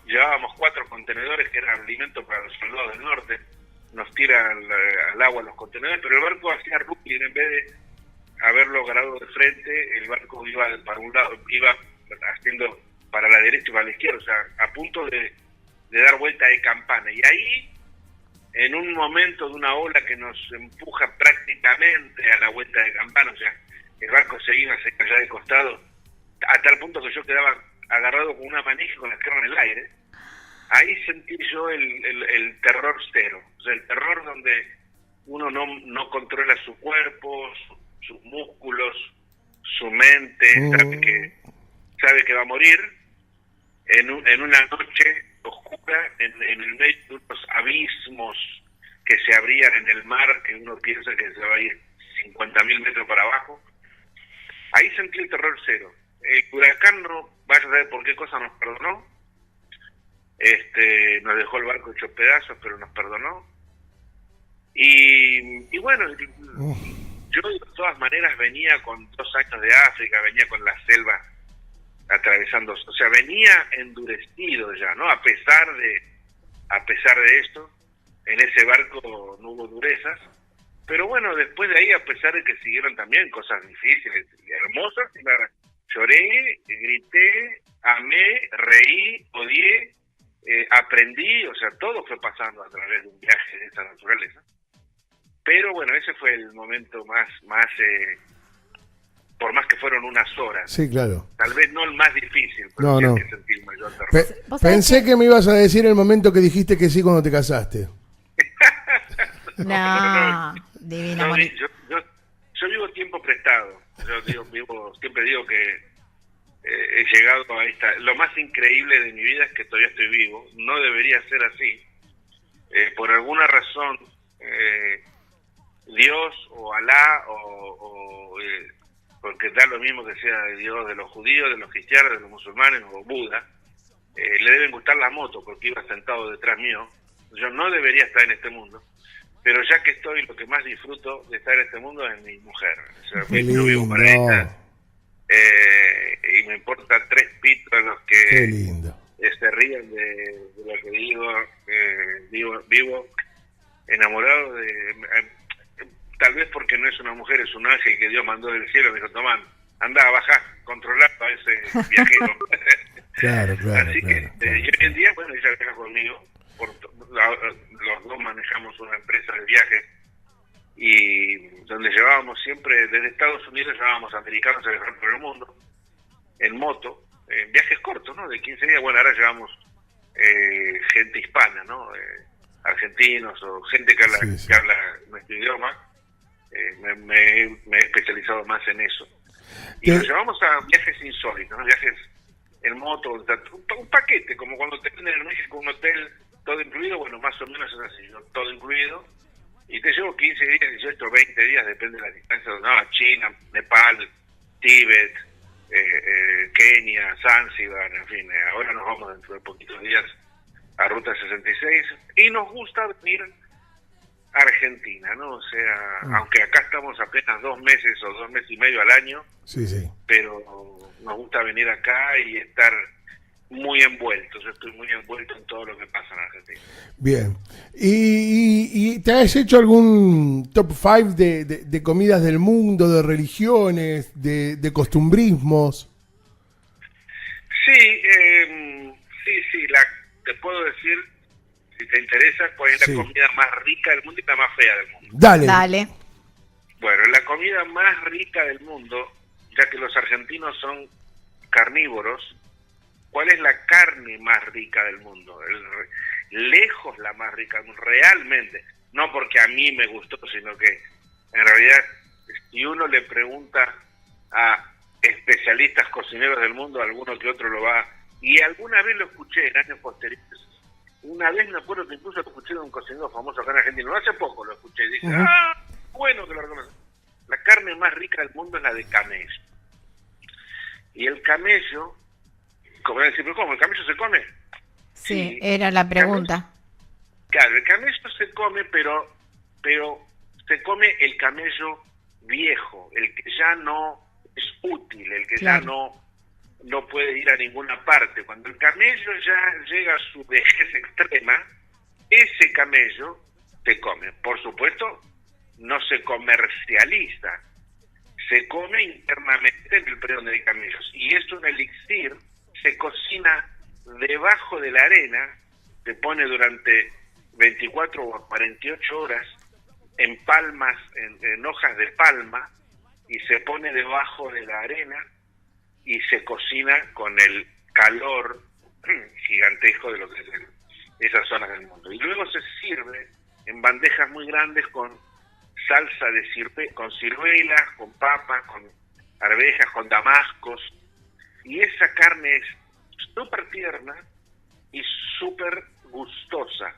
llevábamos 4 contenedores que eran alimento para los soldados del norte, nos tira al agua los contenedores, pero el barco hacía rugby, en vez de haberlo agarrado de frente, el barco iba para un lado, iba haciendo para la derecha y para la izquierda, o sea, a punto de dar vuelta de campana. Y ahí, en un momento de una ola que nos empuja prácticamente a la vuelta de campana, o sea, el barco se iba allá de costado, a tal punto que yo quedaba agarrado con una manija con las piernas en el aire. Ahí sentí yo el terror cero, o sea, el terror donde uno no controla su cuerpo, sus músculos, su mente, sabe que va a morir en una noche oscura, en el medio de unos abismos que se abrían en el mar, que uno piensa que se va a ir 50.000 metros para abajo. Ahí sentí el terror cero. El huracán, no vaya a saber por qué cosa nos perdonó. Nos dejó el barco hecho pedazos, pero nos perdonó. Y bueno, yo de todas maneras venía con 2 años de África, venía con la selva atravesando, o sea, venía endurecido ya, ¿no? A pesar de esto, en ese barco no hubo durezas, pero bueno, después de ahí, a pesar de que siguieron también cosas difíciles y hermosas, lloré, grité, amé, reí, odié, aprendí, o sea, todo fue pasando a través de un viaje de esa naturaleza. Pero bueno, ese fue el momento más por más que fueron unas horas. Sí, claro. Tal vez no el más difícil, pero No. que sentí el mayor terror. Pensé que me ibas a decir el momento que dijiste que sí cuando te casaste. No, divina. No, yo vivo tiempo prestado. Siempre digo que he llegado a lo más increíble de mi vida es que todavía estoy vivo. No debería ser así. Por alguna razón, Dios o Alá porque da lo mismo que sea de Dios de los judíos, de los cristianos, de los musulmanes o Buda, le deben gustar las motos porque iba sentado detrás mío. Yo no debería estar en este mundo, pero ya que estoy, lo que más disfruto de estar en este mundo es mi mujer. O sea, yo vivo para ella, y me importa 3 pitos los que Qué lindo. Se ríen de lo que digo. Vivo enamorado tal vez porque no es una mujer, es un ángel que Dios mandó del cielo. Me dijo, Tomás, anda, bajá, controlá a ese viajero. Claro. Así que y hoy en día, bueno, ella viaja conmigo, los dos manejamos una empresa de viajes, y donde llevábamos siempre, desde Estados Unidos llevábamos americanos a viajar por el mundo, en moto, en viajes cortos, ¿no? De 15 días. Bueno, ahora llevamos gente hispana, ¿no? Argentinos o gente que habla nuestro idioma. Me he especializado más en eso. Y nos llevamos a viajes insólitos, ¿no? Viajes en moto, un paquete, como cuando te venden en México un hotel todo incluido. Bueno, más o menos es así, ¿no? Todo incluido. Y te llevo 15 días, 18, 20 días, depende de la distancia. No, China, Nepal, Tíbet, Kenia, Zanzíbar, en fin. Ahora nos vamos dentro de poquitos días a Ruta 66 y nos gusta venir a Argentina, ¿no? O sea, aunque acá estamos apenas 2 meses o 2 meses y medio al año, sí, pero nos gusta venir acá y estar muy envueltos. Yo estoy muy envuelto en todo lo que pasa en Argentina. Bien. ¿Y te has hecho algún top 5 de comidas del mundo, de religiones, de costumbrismos? Sí, te puedo decir, si te interesa, cuál es la comida más rica del mundo y la más fea del mundo. Dale. Bueno, la comida más rica del mundo, ya que los argentinos son carnívoros, ¿cuál es la carne más rica del mundo? Lejos la más rica, realmente. No porque a mí me gustó, sino que en realidad, si uno le pregunta a especialistas cocineros del mundo, alguno que otro lo va... Y alguna vez lo escuché en años posteriores. Una vez me acuerdo que incluso lo escuché de un cocinero famoso acá en Argentina. No hace poco lo escuché. Y dije, bueno que lo reconozco. La carne más rica del mundo es la de camello. Y el camello... ¿Cómo decir? ¿Pero cómo? ¿El camello se come? Sí, era la pregunta. Claro, el camello se come, pero se come el camello viejo, el que ya no es útil, el que ya no puede ir a ninguna parte. Cuando el camello ya llega a su vejez extrema, ese camello se come. Por supuesto, no se comercializa, se come internamente en el periodo de camellos. Y es un elixir, se cocina debajo de la arena, se pone durante 24 o 48 horas en palmas, en hojas de palma, y se pone debajo de la arena y se cocina con el calor gigantesco de lo que es esas zonas del mundo. Y luego se sirve en bandejas muy grandes con salsa de con ciruelas, con papas, con arvejas, con damascos, y esa carne es súper tierna y súper gustosa,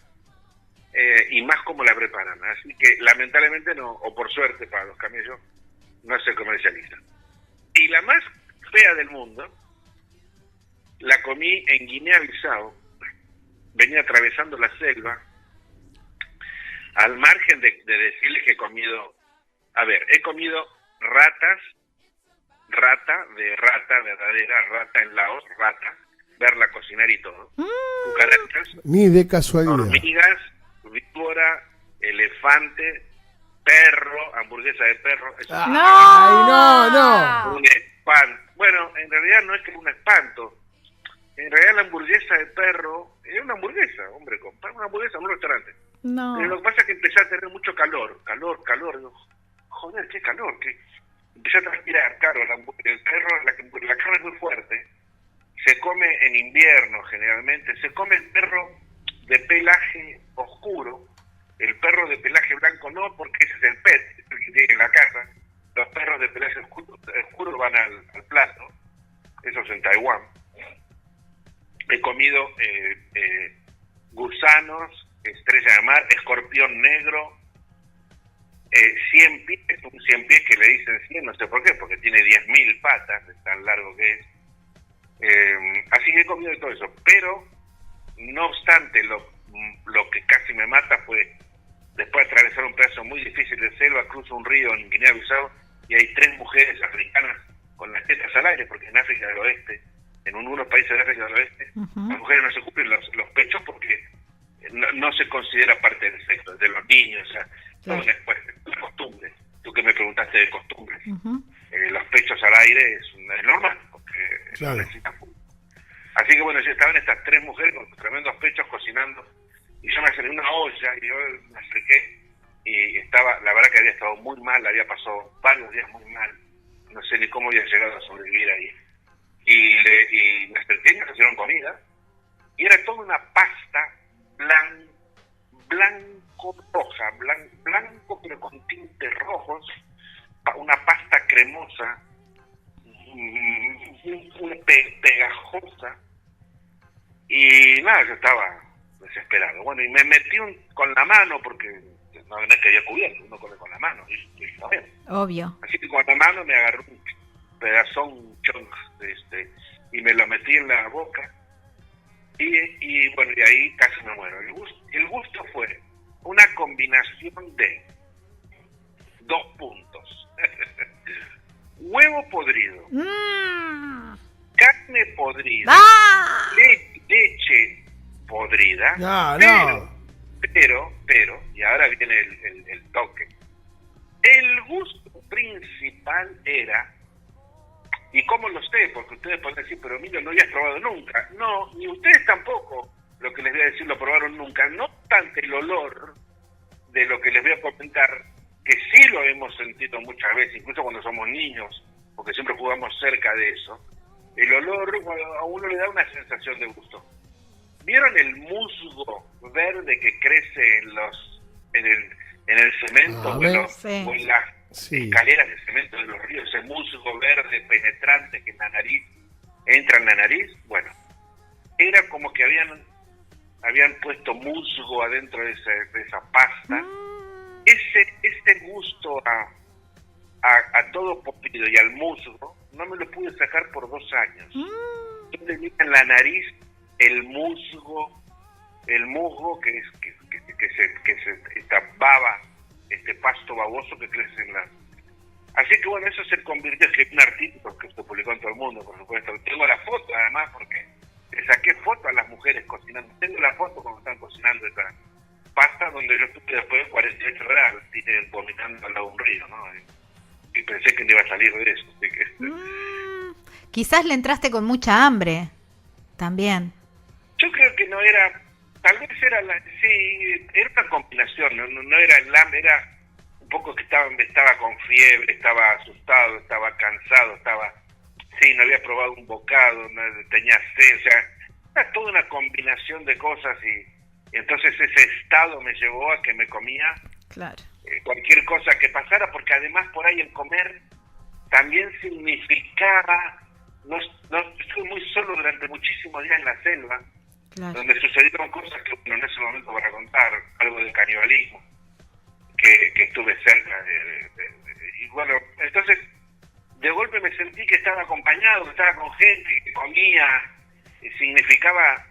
y más como la preparan. Así que lamentablemente no, o por suerte para los camellos, no se comercializa. Y la más fea del mundo la comí en Guinea-Bissau. Venía atravesando la selva, al margen de decirles que he comido, he comido verdadera rata en Laos, verla cocinar y todo, cucarachas, ni de casualidad, hormigas, víbora, elefante, perro, hamburguesa de perro. No. Un espanto. Bueno, en realidad no es que es un espanto. En realidad la hamburguesa de perro es una hamburguesa, hombre, comprar una hamburguesa en un restaurante. No. Pero lo que pasa es que empecé a tener mucho calor. Digo, joder, qué calor, que empecé a transpirar. Claro, el perro, la carne es muy fuerte. Se come en invierno generalmente. Se come el perro de pelaje oscuro. El perro de pelaje blanco no, porque ese es el pet, el que tiene en la casa. Los perros de pelaje oscuro van al plato. Eso es en Taiwán. He comido gusanos, estrella de mar, escorpión negro, 100 pies, un 100 pies que le dicen 100, no sé por qué, porque tiene 10.000 patas, es tan largo que es. Así que he comido de todo eso, pero no obstante, lo que casi me mata fue, después de atravesar un pedazo muy difícil de selva, cruzo un río en Guinea-Bissau y hay 3 mujeres africanas con las tetas al aire, porque en África del Oeste, en unos países de África del Oeste, las mujeres no se cubren los pechos porque no se considera parte del sexo, de los niños, o sea, todo después, la costumbre. Tú que me preguntaste de costumbres. Los pechos al aire es normal, porque necesitan fútbol. Así que bueno, yo estaba en estas 3 mujeres con tremendos pechos cocinando, y yo me acerqué una olla, y yo me acerqué, y la verdad que había estado muy mal, había pasado varios días muy mal, no sé ni cómo había llegado a sobrevivir ahí. Y me acerqué y me hicieron comida, y era toda una pasta blanco-roja, blanco pero con tintes rojos, una pasta cremosa, pegajosa, y nada, yo estaba desesperado. Bueno, y me metí con la mano, porque no es que había cubierto, uno come con la mano, y está bien. Obvio. Así que con la mano me agarró un pedazón chonk, y me lo metí en la boca, y bueno, y ahí casi me muero. El gusto fue una combinación de 2 puntos. Huevo podrido, carne podrida, leche podrida, pero, y ahora viene el toque. El gusto principal era, ¿y cómo lo sé? Porque ustedes pueden decir, pero Emilio, no habías probado nunca. No, ni ustedes tampoco, lo que les voy a decir, lo probaron nunca. No obstante el olor de lo que les voy a comentar, que sí lo hemos sentido muchas veces, incluso cuando somos niños, porque siempre jugamos cerca de eso. el olor, bueno, a uno le da una sensación de gusto. ¿Vieron el musgo verde que crece en el cemento o en las escaleras de cemento de los ríos? Ese musgo verde penetrante que en la nariz entra en la nariz. Bueno, era como que habían puesto musgo adentro de esa pasta. Ese gusto a todo podrido y al musgo no me lo pude sacar por 2 años. Yo tenía en la nariz el musgo que se tapaba este pasto baboso que crece en la... Así que bueno, eso se convirtió en un artículo que se publicó en todo el mundo, por supuesto. Tengo la foto además porque le saqué foto a las mujeres cocinando. Tengo la foto cuando están cocinando esa pasta, donde yo estuve después de 48 horas vomitando al lado de un río, ¿no? Y pensé que no iba a salir de eso. Así que, quizás le entraste con mucha hambre también. Yo creo que no era, tal vez era era una combinación, no era el hambre, era un poco que estaba con fiebre, estaba asustado, estaba cansado, no había probado un bocado, tenía sed, o sea, era toda una combinación de cosas y entonces ese estado me llevó a que me comía cualquier cosa que pasara, porque además por ahí el comer también significaba, no estuve muy solo durante muchísimos días en la selva, donde sucedieron cosas que bueno, en ese momento para contar, algo del canibalismo, que estuve cerca y bueno, entonces de golpe me sentí que estaba acompañado, que estaba con gente, que comía, y significaba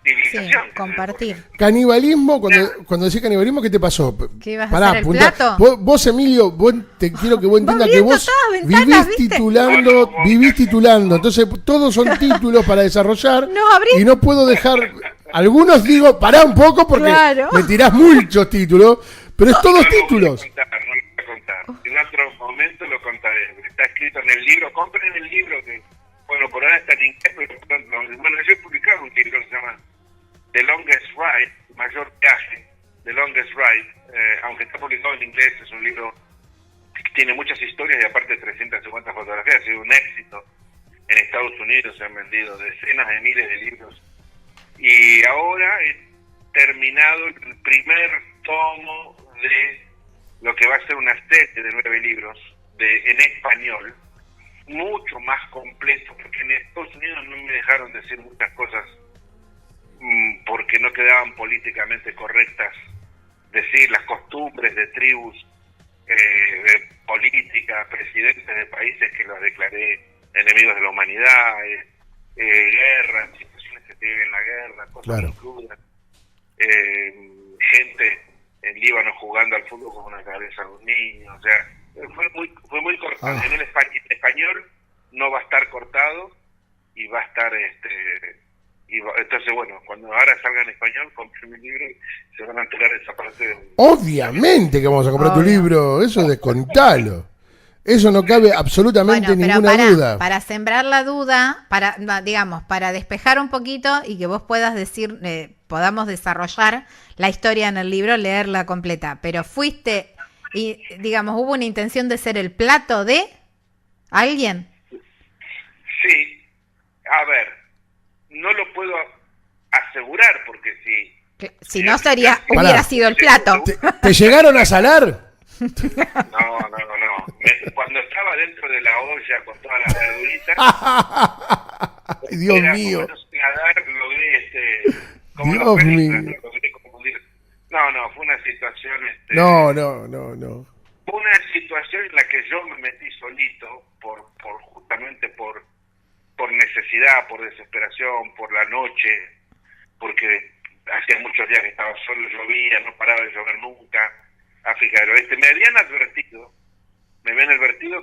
civilización. Sí, compartir. Canibalismo, cuando decís canibalismo, ¿qué te pasó? ¿Qué ibas a hacer el plato? Vos, Emilio, te quiero que vos entiendas que vos vivís titulando, entonces todos son títulos para desarrollar y no puedo dejar, algunos digo, pará un poco porque me tirás muchos títulos, pero es todos títulos. No lo voy a contar. En otro momento lo contaré. Está escrito en el libro, compren el libro que, bueno, por ahora está en inglés, pero bueno, yo he publicado un libro que se llama The Longest Ride, Mayor Viaje, The Longest Ride, aunque está publicado en inglés, es un libro que tiene muchas historias y aparte 350 fotografías, ha sido un éxito. En Estados Unidos se han vendido decenas de miles de libros. Y ahora he terminado el primer tomo de lo que va a ser una serie de 9 libros en español, mucho más completo, porque en Estados Unidos no me dejaron decir muchas cosas porque no quedaban políticamente correctas decir las costumbres de tribus, de política, presidentes de países que los declaré enemigos de la humanidad, guerras, situaciones que se viven en la guerra, cosas muy crudas, gente en Líbano jugando al fútbol con una cabeza de un niño, o sea, fue muy cortado. En el español no va a estar cortado y va a estar entonces bueno, cuando ahora salga en español, compren mi libro y se van a enterar de esa parte. Obviamente que vamos a comprar tu libro, eso descontalo. Eso no cabe absolutamente ninguna duda. Para sembrar la duda, para despejar un poquito y que vos puedas decir, podamos desarrollar la historia en el libro, leerla completa. Pero fuiste y, hubo una intención de ser el plato de alguien. Sí, a ver, no lo puedo asegurar porque si no hubiera sido el plato. ¿Te llegaron a salar? No. Cuando estaba dentro de la olla con todas las verduritas, Dios mío. Dios mío. No, fue una situación. No. Fue una situación en la que yo me metí solito, justamente por necesidad, por desesperación, por la noche, porque hacía muchos días que estaba solo, llovía, no paraba de llover nunca. África del Oeste, me habían advertido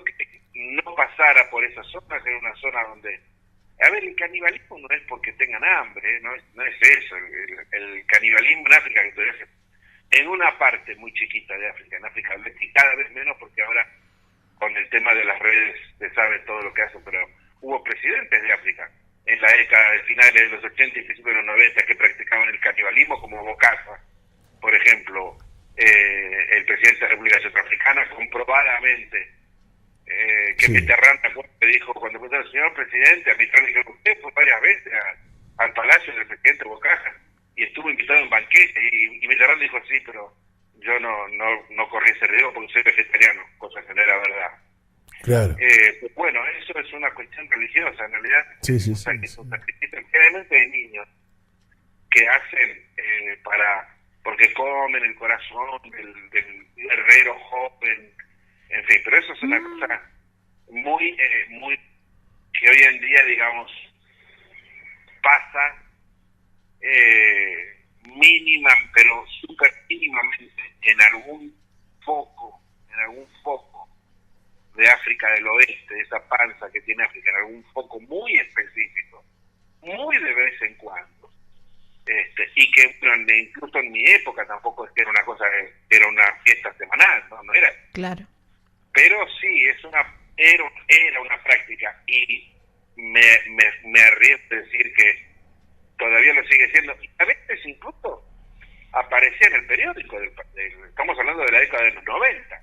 que no pasara por esa zona, que era una zona donde, el canibalismo no es porque tengan hambre, no es eso, el canibalismo en África, que todavía en una parte muy chiquita de África, en África del Oeste, y cada vez menos porque ahora con el tema de las redes se sabe todo lo que hacen, pero hubo presidentes de África en la década de finales de los 80 y principios de los 90 que practicaban el canibalismo, como Bokassa, por ejemplo. El presidente de la República Centroafricana comprobadamente que Sí. Mitterrand te dijo, cuando fue el señor presidente, a Mitterrand le dijo, usted fue varias veces al palacio del presidente Bocaja y estuvo invitado en banquete, y Mitterrand dijo, sí, pero yo no corrí ese riesgo porque soy vegetariano, cosa que no era verdad. Claro. Pues bueno, eso es una cuestión religiosa, en realidad. Sí. Es un sacrificio generalmente de niños que hacen porque comen el corazón del guerrero joven, en fin, pero eso es una cosa muy que hoy en día, digamos, pasa mínima, pero súper mínimamente en algún foco de África del Oeste, de esa panza que tiene África, en algún foco muy específico, muy de vez en cuando, y que bueno, incluso en mi época tampoco es que era una cosa, era una fiesta semanal, no era, Claro. pero sí era una práctica, y me arriesgo a decir que todavía lo sigue siendo, y a veces incluso aparecía en el periódico estamos hablando de la década de los 90,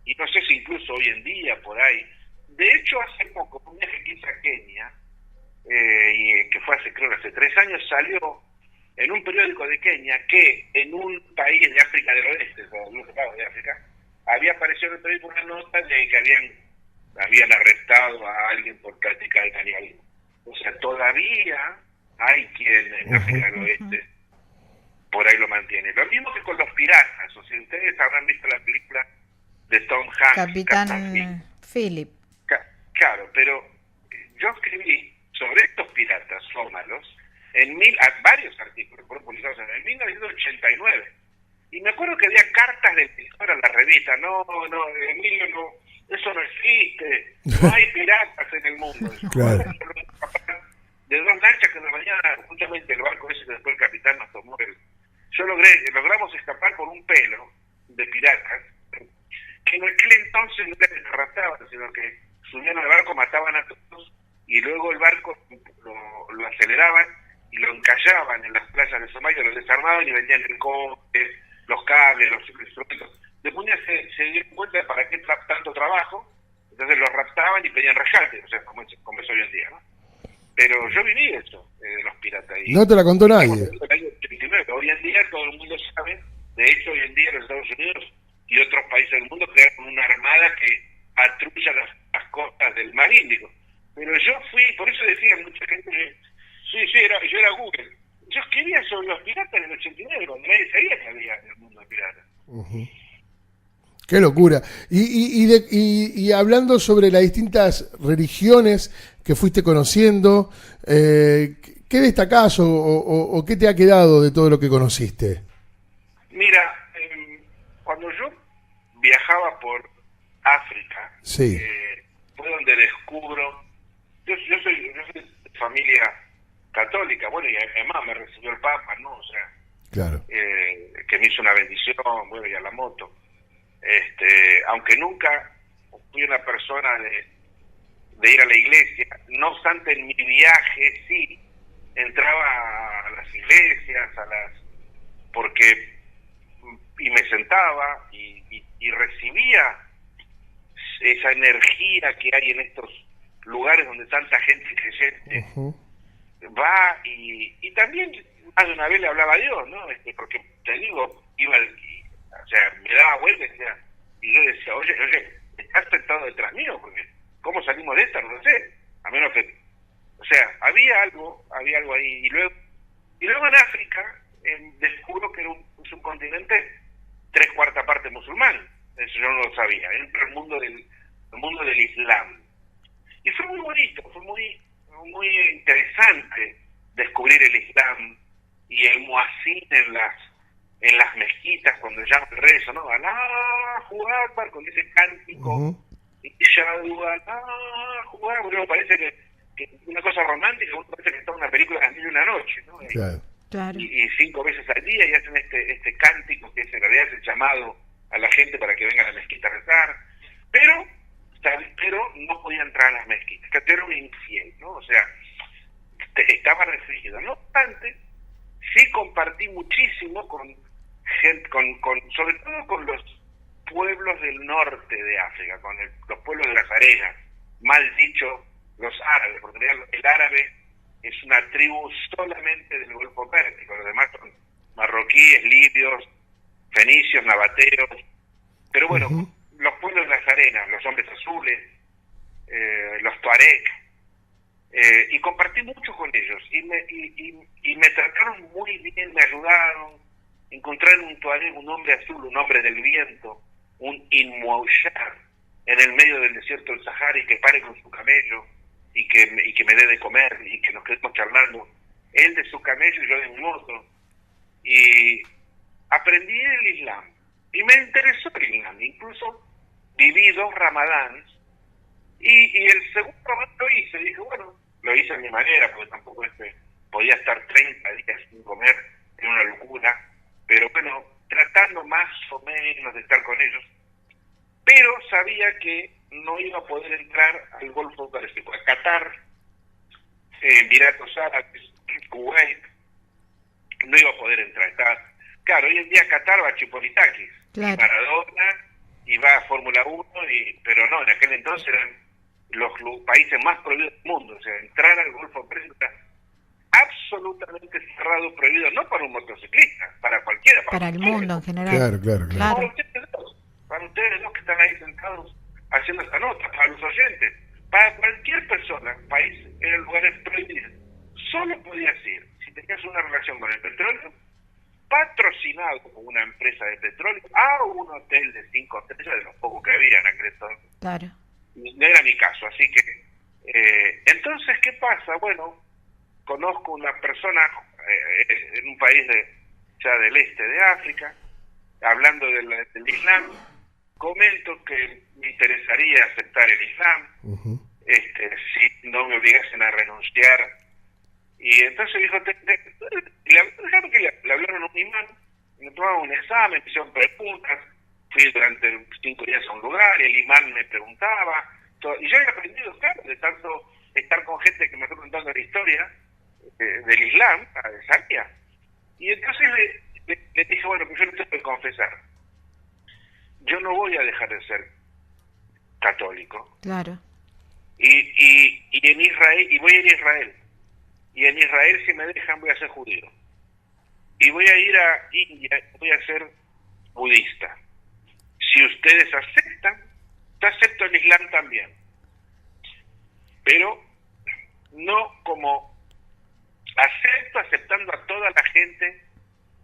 y no sé si incluso hoy en día por ahí. De hecho, hace poco un viaje que hice a Kenia, que fue hace 3 años, salió en un periódico de Kenia que en un país de África del Oeste, o de los lados de África, había aparecido en el periódico una nota de que habían arrestado a alguien por práctica de canibalismo. O sea, todavía hay quien en África del Oeste por ahí lo mantiene. Lo mismo que con los piratas. O sea, ustedes habrán visto la película de Tom Hanks, Capitán Philip. Claro, pero yo escribí sobre estos piratas sómalos varios artículos fueron publicados en 1989. Y me acuerdo que había cartas del pintor a la revista. No, Emilio, no, eso no existe. No hay piratas en el mundo. Claro. De 2 lanchas que en la mañana, justamente el barco ese que después el capitán nos tomó, logramos escapar por un pelo de piratas, que en aquel entonces no les arrastraban, sino que subían al barco, mataban a todos, y luego el barco lo aceleraban y lo encallaban en las playas de Somalia, lo desarmaban y vendían el cobre, los cables, los instrumentos. Después se dieron cuenta de para qué tanto trabajo, entonces los raptaban y pedían rescate, o sea, como es hoy en día, ¿no? Pero yo viví eso, de los piratas. No te la contó nadie. Hoy en día todo el mundo sabe, de hecho hoy en día los Estados Unidos y otros países del mundo crearon una armada que patrulla las costas del mar Índico. Pero yo fui, por eso decía mucha gente, yo era Google. Yo escribía sobre los piratas en el 89, cuando nadie sabía que había en el mundo de piratas. Uh-huh. Qué locura. Y hablando sobre las distintas religiones que fuiste conociendo, ¿qué destacás o qué te ha quedado de todo lo que conociste? Mira, cuando yo viajaba por África, sí, fue donde descubro, yo soy de familia católica, bueno, y además me recibió el Papa, ¿no? O sea, claro, que me hizo una bendición, bueno, y a la moto. Aunque nunca fui una persona de ir a la iglesia, no obstante en mi viaje sí entraba a las iglesias, y me sentaba y recibía esa energía que hay en estos lugares donde tanta gente creyente va, y también más de una vez le hablaba a Dios, ¿no? Porque te digo, o sea, me daba vuelta y yo decía, oye, estás sentado detrás mío, porque ¿cómo salimos de esta? No lo sé, a menos que, o sea, había algo ahí, y luego en África descubro que es un continente 3/4 parte musulmán, eso yo no lo sabía, entra el mundo del Islam, y fue muy bonito, fue muy interesante descubrir el Islam y el muazzin en las mezquitas cuando llama el rezo, ¿no? Allahu Akbar, con ese cántico, y ya Allahu Akbar, porque parece que una cosa romántica, uno parece que está en una película de 1001 noche, ¿no? Claro. Y 5 veces al día, y hacen este cántico que en realidad es el llamado a la gente para que venga a la mezquita a rezar, pero no podía entrar a las mezquitas, que era un infiel, ¿no? O sea, estaba restringido. No obstante, sí compartí muchísimo con gente, sobre todo con los pueblos del norte de África, con los pueblos de las arenas, mal dicho los árabes, porque en realidad el árabe es una tribu solamente del Golfo Pérsico, los demás son marroquíes, libios, fenicios, nabateos, pero bueno, los pueblos de las arenas, los hombres azules, los tuareg, y compartí mucho con ellos, y me trataron muy bien, me ayudaron. Encontrar un tuareg, un hombre azul, un hombre del viento, un inmuaushar, en el medio del desierto del Sahara, y que pare con su camello, y que me dé de comer, y que nos quedemos charlando, él de su camello y yo de mi moto, y aprendí el Islam, y me interesó el Islam, incluso viví 2 ramadanes, y el segundo ramadán lo hice, dije, bueno, lo hice a mi manera, porque tampoco podía estar 30 días sin comer, en una locura, pero bueno, tratando más o menos de estar con ellos, pero sabía que no iba a poder entrar al Golfo Pérsico, a Qatar, Emiratos Árabes, Kuwait, no iba a poder entrar. Claro, hoy en día Qatar va a Chipolitakis, claro. Maradona, y va a Fórmula 1, pero no, en aquel entonces eran los países más prohibidos del mundo, o sea, entrar al Golfo Pérsico absolutamente cerrado, prohibido, no para un motociclista, para cualquiera. Para el mundo en general. Claro. Para ustedes dos que están ahí sentados haciendo esta nota, para los oyentes, para cualquier persona, país eran lugares prohibidos. Solo podías ir si tenías una relación con el petróleo, patrocinado por una empresa de petróleo, a un hotel de 5 estrellas, de los pocos que había en aquel entonces. Claro. No era mi caso, así que entonces, ¿qué pasa? Bueno, conozco una persona en un país ya del este de África, hablando del Islam, comento que me interesaría aceptar el Islam, si no me obligasen a renunciar, y entonces dijo, le hablaron a un imán, me tomaron un examen, me hicieron preguntas, fui durante 5 días a un lugar, y el imán me preguntaba, y yo he aprendido, claro, de tanto estar con gente que me está contando la historia del Islam, sabía. Y entonces le dije, bueno, pues yo le tengo que confesar, yo no voy a dejar de ser católico. Claro. Y en Israel, y voy a ir a Israel. Y en Israel, si me dejan, voy a ser judío. Y voy a ir a India, voy a ser budista. Si ustedes aceptan, yo acepto el Islam también. Pero no como aceptando a toda la gente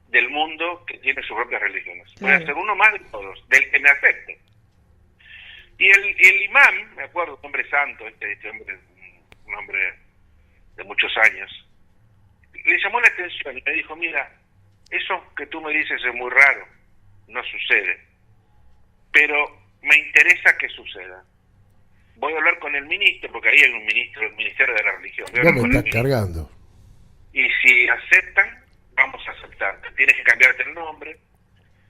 del mundo que tiene sus propias religiones. Claro. Voy a ser uno más de todos, del que me acepte. Y el imán, me acuerdo, un hombre santo, este hombre, un hombre de muchos años, le llamó la atención y me dijo, mira, eso que tú me dices es muy raro, no sucede, pero me interesa que suceda. Voy a hablar con el ministro, porque ahí hay un ministro del Ministerio de la Religión. No me estás cargando. Y si aceptan, vamos a aceptar. Tienes que cambiarte el nombre.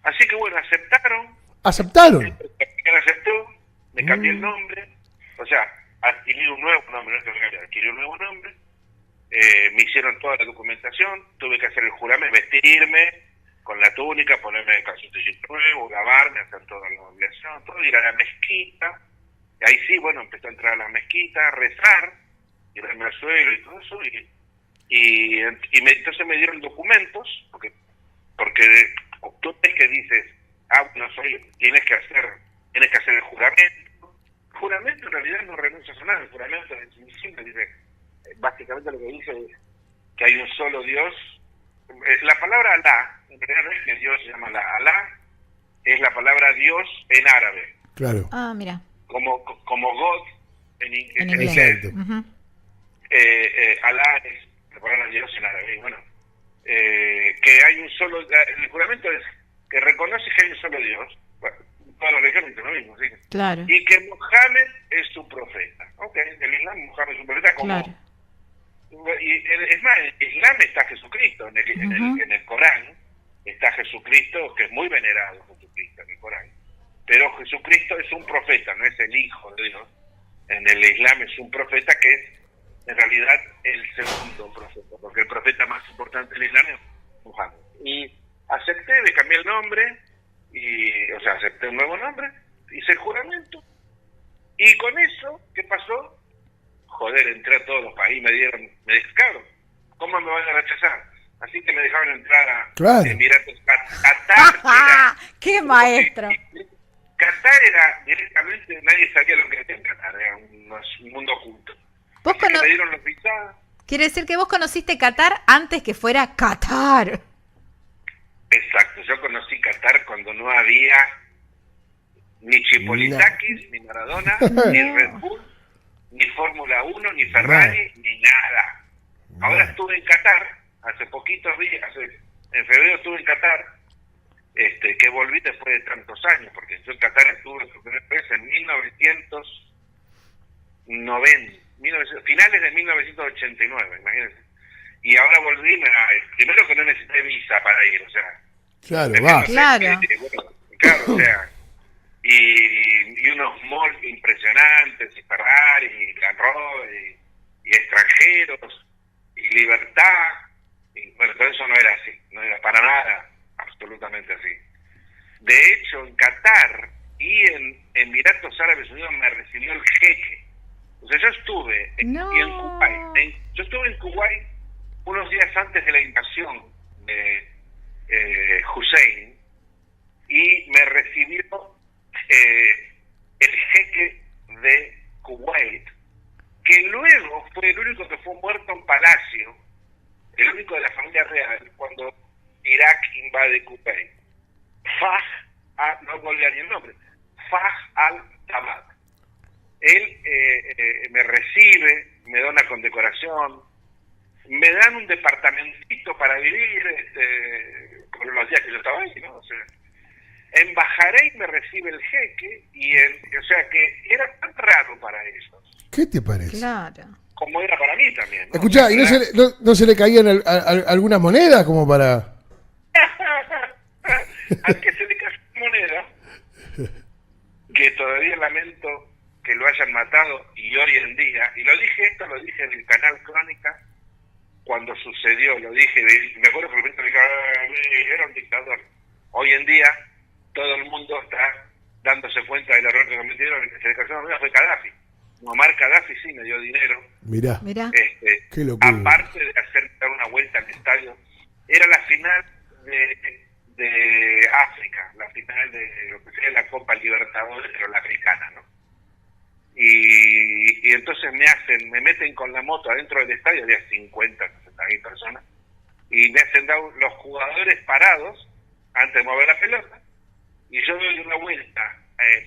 Así que bueno, aceptaron. ¿Aceptaron? Él aceptó, me cambié el nombre. O sea, adquirí un nuevo nombre, no es que me cambié, adquirí un nuevo nombre. Me hicieron toda la documentación, tuve que hacer el juramento, vestirme con la túnica, ponerme el calzoncillo nuevo, lavarme, hacer toda la obligación, todo, ir a la mezquita. Y ahí sí, bueno, empecé a entrar a la mezquita, rezar, tirarme al suelo y todo eso, entonces me dieron documentos, porque tú ves que dices, bueno, tienes que hacer el juramento. El juramento en realidad no renuncias a nada, el juramento es muy simple, dice, básicamente lo que dice es que hay un solo Dios. La palabra Alá, en realidad no es que Dios se llama Alá, es la palabra Dios en árabe. Claro. Ah, mira. Como God en inglés. Uh-huh. Alá es la palabra Dios en árabe. Bueno, que hay un solo, el juramento es que reconoce que hay un solo Dios. Bueno, todas las religiones dicen lo mismo, ¿sí? Claro. Y que Mohammed es su profeta. Ok, el Islam, Mohammed es su profeta, como. Claro. Y es más, en el Islam está Jesucristo, en el Corán está Jesucristo, que es muy venerado Jesucristo en el Corán. Pero Jesucristo es un profeta, no es el hijo de Dios. En el Islam es un profeta que es, en realidad, el segundo profeta, porque el profeta más importante del Islam es Muhammad. Y acepté, le cambié el nombre, y, o sea, acepté un nuevo nombre, hice el juramento, y con eso, ¿qué pasó? Joder, entré a todos los países, me dijeron, claro, ¿cómo me van a rechazar? Así que me dejaron entrar a Claro. Emiratos, Qatar, era, ¡Qué maestro! Qatar era directamente, nadie sabía lo que era en Qatar, era un mundo oculto. ¿Vos Así que me dieron los visados. Quiere decir que vos conociste Qatar antes que fuera Qatar. Exacto, yo conocí Qatar cuando no había ni Chipolitakis, ni Maradona, ni Red Bull, ni Fórmula 1, ni Ferrari, ni nada. Ahora estuve en Qatar, hace poquitos días, en febrero estuve en Qatar, que volví después de tantos años, porque yo en Qatar estuve por primera vez en 1990, finales de 1989, imagínense. Y ahora volví, primero que no necesité visa para ir, o sea. Claro, va. Claro, o sea. Y unos malls impresionantes, y Ferrari, y Land Rover, y extranjeros, y libertad. Y bueno, todo eso no era así, no era para nada absolutamente así. De hecho, en Qatar y en Emiratos Árabes Unidos me recibió el jeque. O sea, yo estuve en Kuwait. Yo estuve en Kuwait unos días antes de la invasión de Hussein, y me recibió el jeque de Kuwait, que luego fue el único que fue muerto en palacio, el único de la familia real, cuando Irak invade Kuwait. No volví a ni el nombre, Fah al-Tabad. Él me recibe, me da una condecoración, me dan un departamentito para vivir por los días que yo estaba ahí, ¿no? O sea, en Bahrein me recibe el jeque, o sea que era tan raro para ellos. ¿Qué te parece? Claro. Como era para mí también, ¿no? Escuchá, ¿y no se le caían algunas monedas como para...? Al que se le cayó moneda, que todavía lamento que lo hayan matado, y hoy en día, y lo dije en el canal Crónica, cuando sucedió, lo dije, me acuerdo que me dijo, era un dictador. Hoy en día, todo el mundo está dándose cuenta del error que cometieron, el que se le cayó la moneda fue Gaddafi. Muammar Gaddafi sí me dio dinero. Mirá. Qué locura. Aparte de hacer dar una vuelta al estadio, era la final de África, la final de lo que sería la Copa Libertadores, pero la africana, ¿no? Y entonces me meten con la moto adentro del estadio, había 50, 60.000 personas, y me hacen dar los jugadores parados antes de mover la pelota, y yo doy una vuelta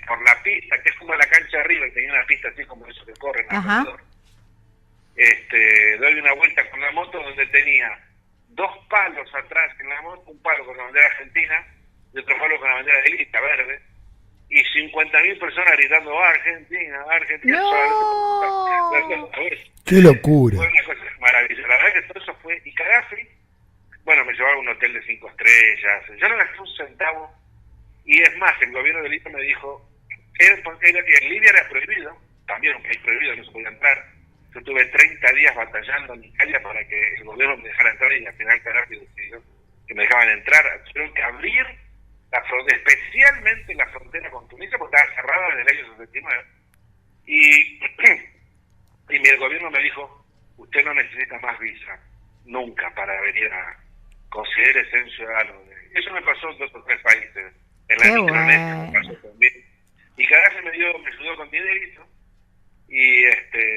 por la pista, que es como la cancha de arriba, que tenía una pista así como eso que corren alrededor. Doy una vuelta con la moto donde tenía 2 palos atrás en la moto, un palo con la bandera argentina y otro palo con la bandera de lista verde, y 50.000 personas gritando Argentina, Argentina. ¡No! ¡Qué locura! Fue una cosa maravillosa. La verdad que todo eso fue. Y Gaddafi, bueno, me llevaba a un hotel de 5 estrellas. Yo no gasté un centavo. Y es más, el gobierno de Libia me dijo, en Libia era prohibido, también un país prohibido, no se podía entrar. Yo tuve 30 días batallando en Italia para que el gobierno me dejara entrar, y al final Gaddafi decidió que me dejaban entrar. Tuvieron que abrir la frontera, especialmente la frontera con Tunisia, porque estaba cerrada desde el año 69. Y el gobierno me dijo, usted no necesita más visa, nunca, para venir a considerarse un ciudadano. Eso me pasó en 2 o 3 países. En la Micronesia me pasó también. Y Gaddafi me ayudó con dinerito. Y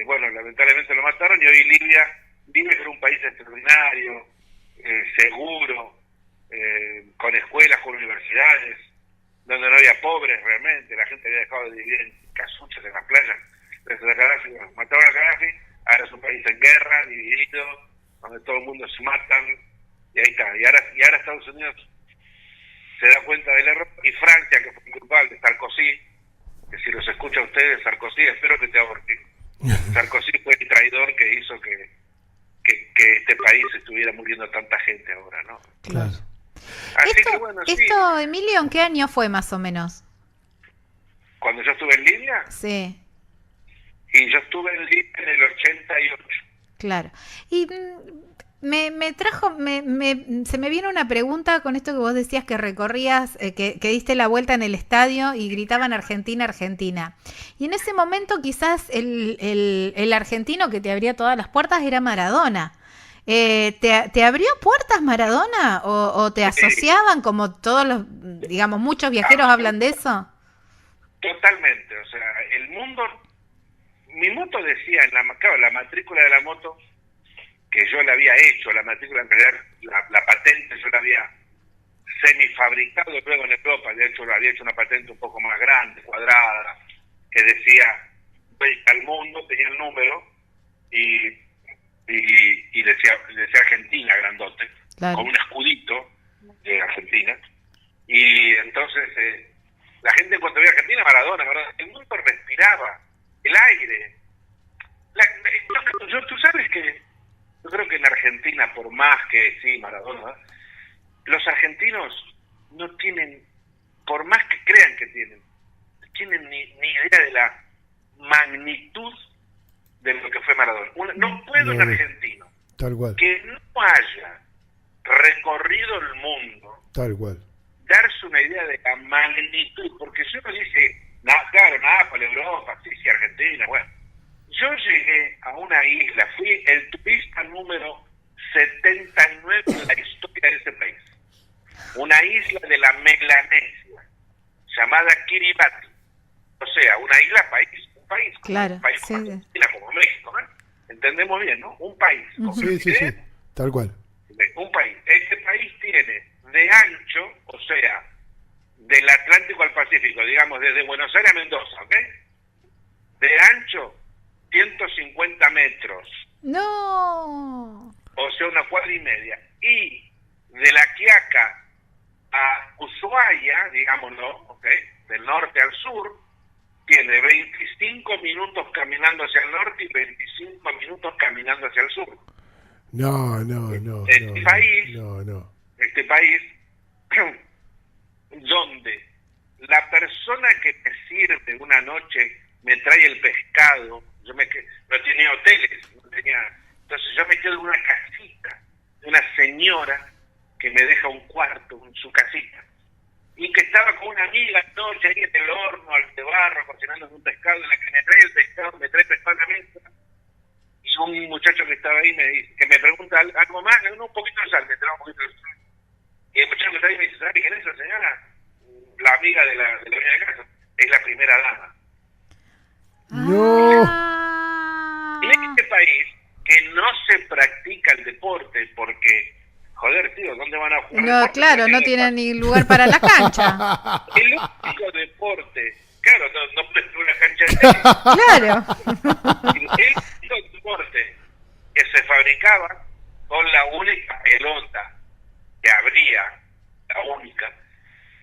bueno, lamentablemente lo mataron, y hoy Libia era un país extraordinario, seguro, con escuelas, con universidades, donde no había pobres realmente, la gente había dejado de vivir en casuchas en las playas. Desde Gaddafi, mataron a Gaddafi, ahora es un país en guerra, dividido, donde todo el mundo se matan, y ahí está. Y ahora Estados Unidos se da cuenta del error, y Francia, que fue culpable, Sarkozy, que si los escucha a ustedes, Sarkozy, espero que te ahorque. Sarkozy fue el traidor que hizo que este país estuviera muriendo tanta gente ahora, ¿no? Claro. Así que bueno, sí. ¿Esto, Emilio, en qué año fue más o menos? Cuando yo estuve en Libia, Sí, y yo estuve en Libia en el 88. claro. Y me trajo, se me viene una pregunta con esto que vos decías que recorrías, que diste la vuelta en el estadio y gritaban Argentina, Argentina. Y en ese momento quizás el argentino que te abría todas las puertas era Maradona. ¿Te abrió puertas Maradona o te asociaban como todos los, digamos, muchos viajeros hablan de eso? Totalmente, o sea, el mundo, mi moto decía, claro, la matrícula de la moto que yo la había hecho, la matrícula en realidad, la patente yo la había semifabricado luego en Europa, de hecho había hecho una patente un poco más grande, cuadrada, que decía Vuelta al Mundo, tenía el número y decía Argentina grandote, claro, con un escudito de Argentina, y entonces la gente cuando veía Argentina, Maradona, el mundo respiraba el aire. Tú sabes que yo creo que en Argentina, por más que sí, Maradona, los argentinos no tienen, por más que crean que tienen ni idea de la magnitud de lo que fue Maradona. No puede un argentino tal cual, que no haya recorrido el mundo, tal cual, darse una idea de la magnitud, porque si uno dice, claro, Nápoles, Europa, sí, Argentina, bueno. Yo llegué a una isla, fui el turista número 79 en la historia de ese país. Una isla de la Melanesia, llamada Kiribati. O sea, una isla un país. Claro, un país sí. como México, ¿no? Entendemos bien, ¿no? Un país. Sí, tal cual. Un país. Este país tiene de ancho, o sea, del Atlántico al Pacífico, digamos, desde Buenos Aires a Mendoza, ¿ok? De ancho, 150 metros. No. O sea, una cuadra y media. Y de La Quiaca a Ushuaia, digámoslo, ¿ok? Del norte al sur, tiene 25 minutos caminando hacia el norte y 25 minutos caminando hacia el sur. No. Este país, donde la persona que me sirve una noche me trae el pescado, no tenía hoteles, entonces yo me quedo en una casita de una señora que me deja un cuarto en su casita, y que estaba con una amiga anoche ahí en el horno, al de barro, cocinando un pescado, en la que me trae el pescado, me trae pescado a la mesa, y un muchacho que estaba ahí me dice, que me pregunta algo más, un poquito de sal, me trae un poquito de sal, y el muchacho que está ahí me dice, ¿sabe quién es esa señora? La amiga de la dueña de casa, es la primera dama. No. En este país que no se practica el deporte porque, joder, tío, ¿dónde van a jugar? No, claro, no tienen ni lugar para la cancha. El único deporte, claro, no puedes tener una cancha de tenis. Claro. El único deporte que se fabricaba con la única pelota que habría, la única,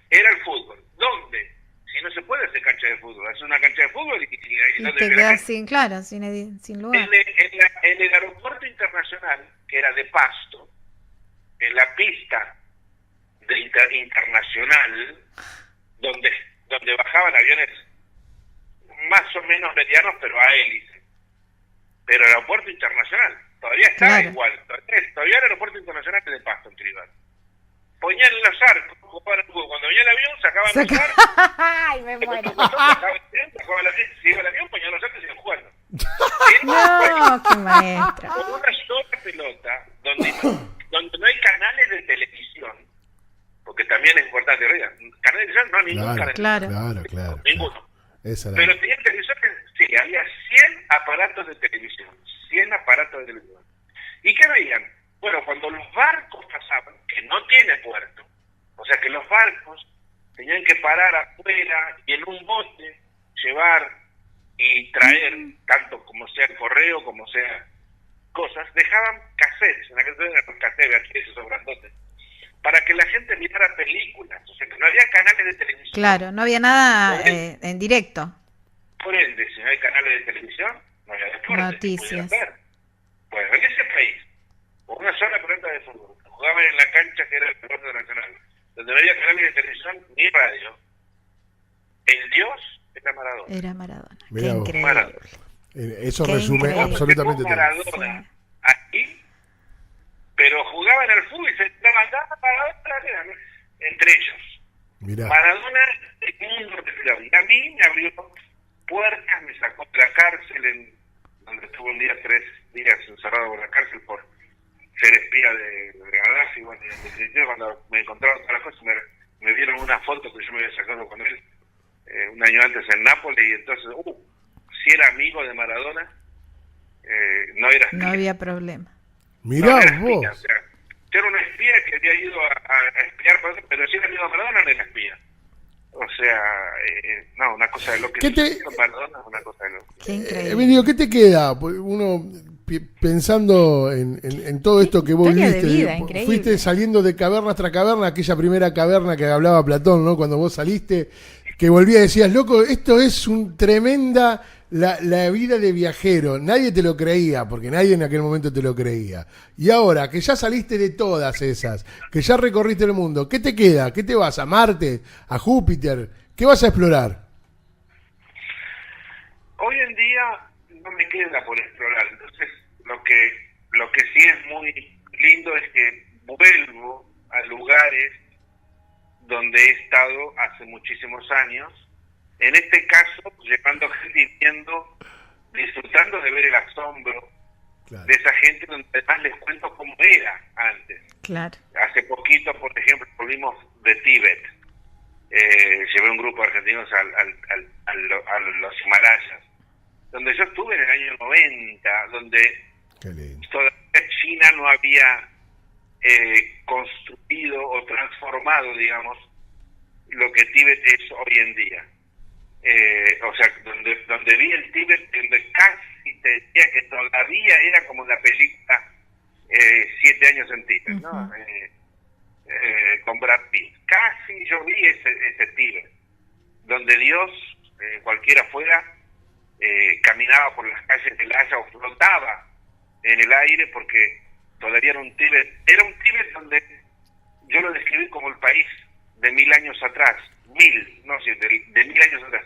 era el fútbol. ¿Dónde? Si no se puede hacer cancha de fútbol, hacer una cancha de fútbol y te quedas sin lugar. En el aeropuerto internacional, que era de Pasto, en la pista internacional, donde bajaban aviones más o menos medianos, pero a hélice. Pero el aeropuerto internacional todavía está igual, todavía el aeropuerto internacional es de Pasto, en Kiribati. Ponían los arcos, cuando venía el avión, sacaban los arcos. ¡Ay, me muero! Si iba el avión, ponían los arcos y iban jugando. No, qué maestra. Con una sola pelota, donde no hay canales de televisión, porque también es importante, ¿verdad? Canales de televisión, no, ningún canal. Claro. Ninguno. Esa pero tenía televisión, sí, había 100 aparatos de televisión. 100 aparatos de televisión. ¿Y qué veían? Bueno, cuando los barcos pasaban, que no tiene puerto, o sea que los barcos tenían que parar afuera y en un bote llevar y traer, tanto como sea el correo, como sea cosas, dejaban cassettes, en la que eran cassettes, aquí esos grandotes, para que la gente mirara películas, o sea que no había canales de televisión. Claro, no había nada en directo. Por ende, si no hay canales de televisión, no había deporte. Noticias. Bueno, en ese país, con una sola pelota de fútbol, jugaban en la cancha que era el deporte nacional, donde no había canales de televisión ni radio, el dios era Maradona. Era Maradona. Qué increíble. Maradona. Eso Qué resume increíble. absolutamente todo. Maradona aquí, jugaban al fútbol y se levantaban entre ellos. Mirá. Maradona, el mundo respiraba. Y a mí me abrió puertas, me sacó de la cárcel, donde estuve un día, 3 días encerrado en la cárcel por ser espía de Gaddafi. Bueno, y en definitiva, cuando me encontraron todas las cosas, me dieron una foto que yo me había sacado con él un año antes en Nápoles, y entonces, si era amigo de Maradona, no era espía. No había problema. Mirá no, vos. Espía, o sea, yo era un espía que había ido a espiar, pero si era amigo de Maradona, no era espía. O sea, no, una cosa de lo que Maradona es una cosa de lo que... Qué increíble. Emilio, ¿qué te queda? Pues uno pensando en todo esto que vos Historia de viste, vida, increíble. fuiste saliendo de caverna tras caverna, aquella primera caverna que hablaba Platón, ¿no? Cuando vos saliste, que volvía y decías, loco, esto es un tremenda la vida de viajero. Nadie te lo creía, porque nadie en aquel momento te lo creía. Y ahora, que ya saliste de todas esas, que ya recorriste el mundo, ¿qué te queda? ¿Qué te vas? ¿A Marte? ¿A Júpiter? ¿Qué vas a explorar? Hoy en día no me queda por explorar, entonces lo que sí es muy lindo es que vuelvo a lugares donde he estado hace muchísimos años, en este caso llevando gente y viendo, disfrutando de ver el asombro de esa gente, donde además les cuento cómo era antes. Claro. Hace poquito, por ejemplo, volvimos de Tíbet, llevé un grupo de argentinos a los Himalayas, donde yo estuve en el año 90, donde todavía China no había construido o transformado, digamos, lo que Tíbet es hoy en día. O sea, donde vi el Tíbet, donde casi te decía que todavía era como la película 7 años en Tíbet, ¿no? Con Brad Pitt. Casi yo vi ese Tíbet, donde Dios, cualquiera fuera, caminaba por las calles del Haya o flotaba en el aire, porque todavía era un Tíbet donde yo lo describí como el país de 1000 años atrás, de 1000 años atrás.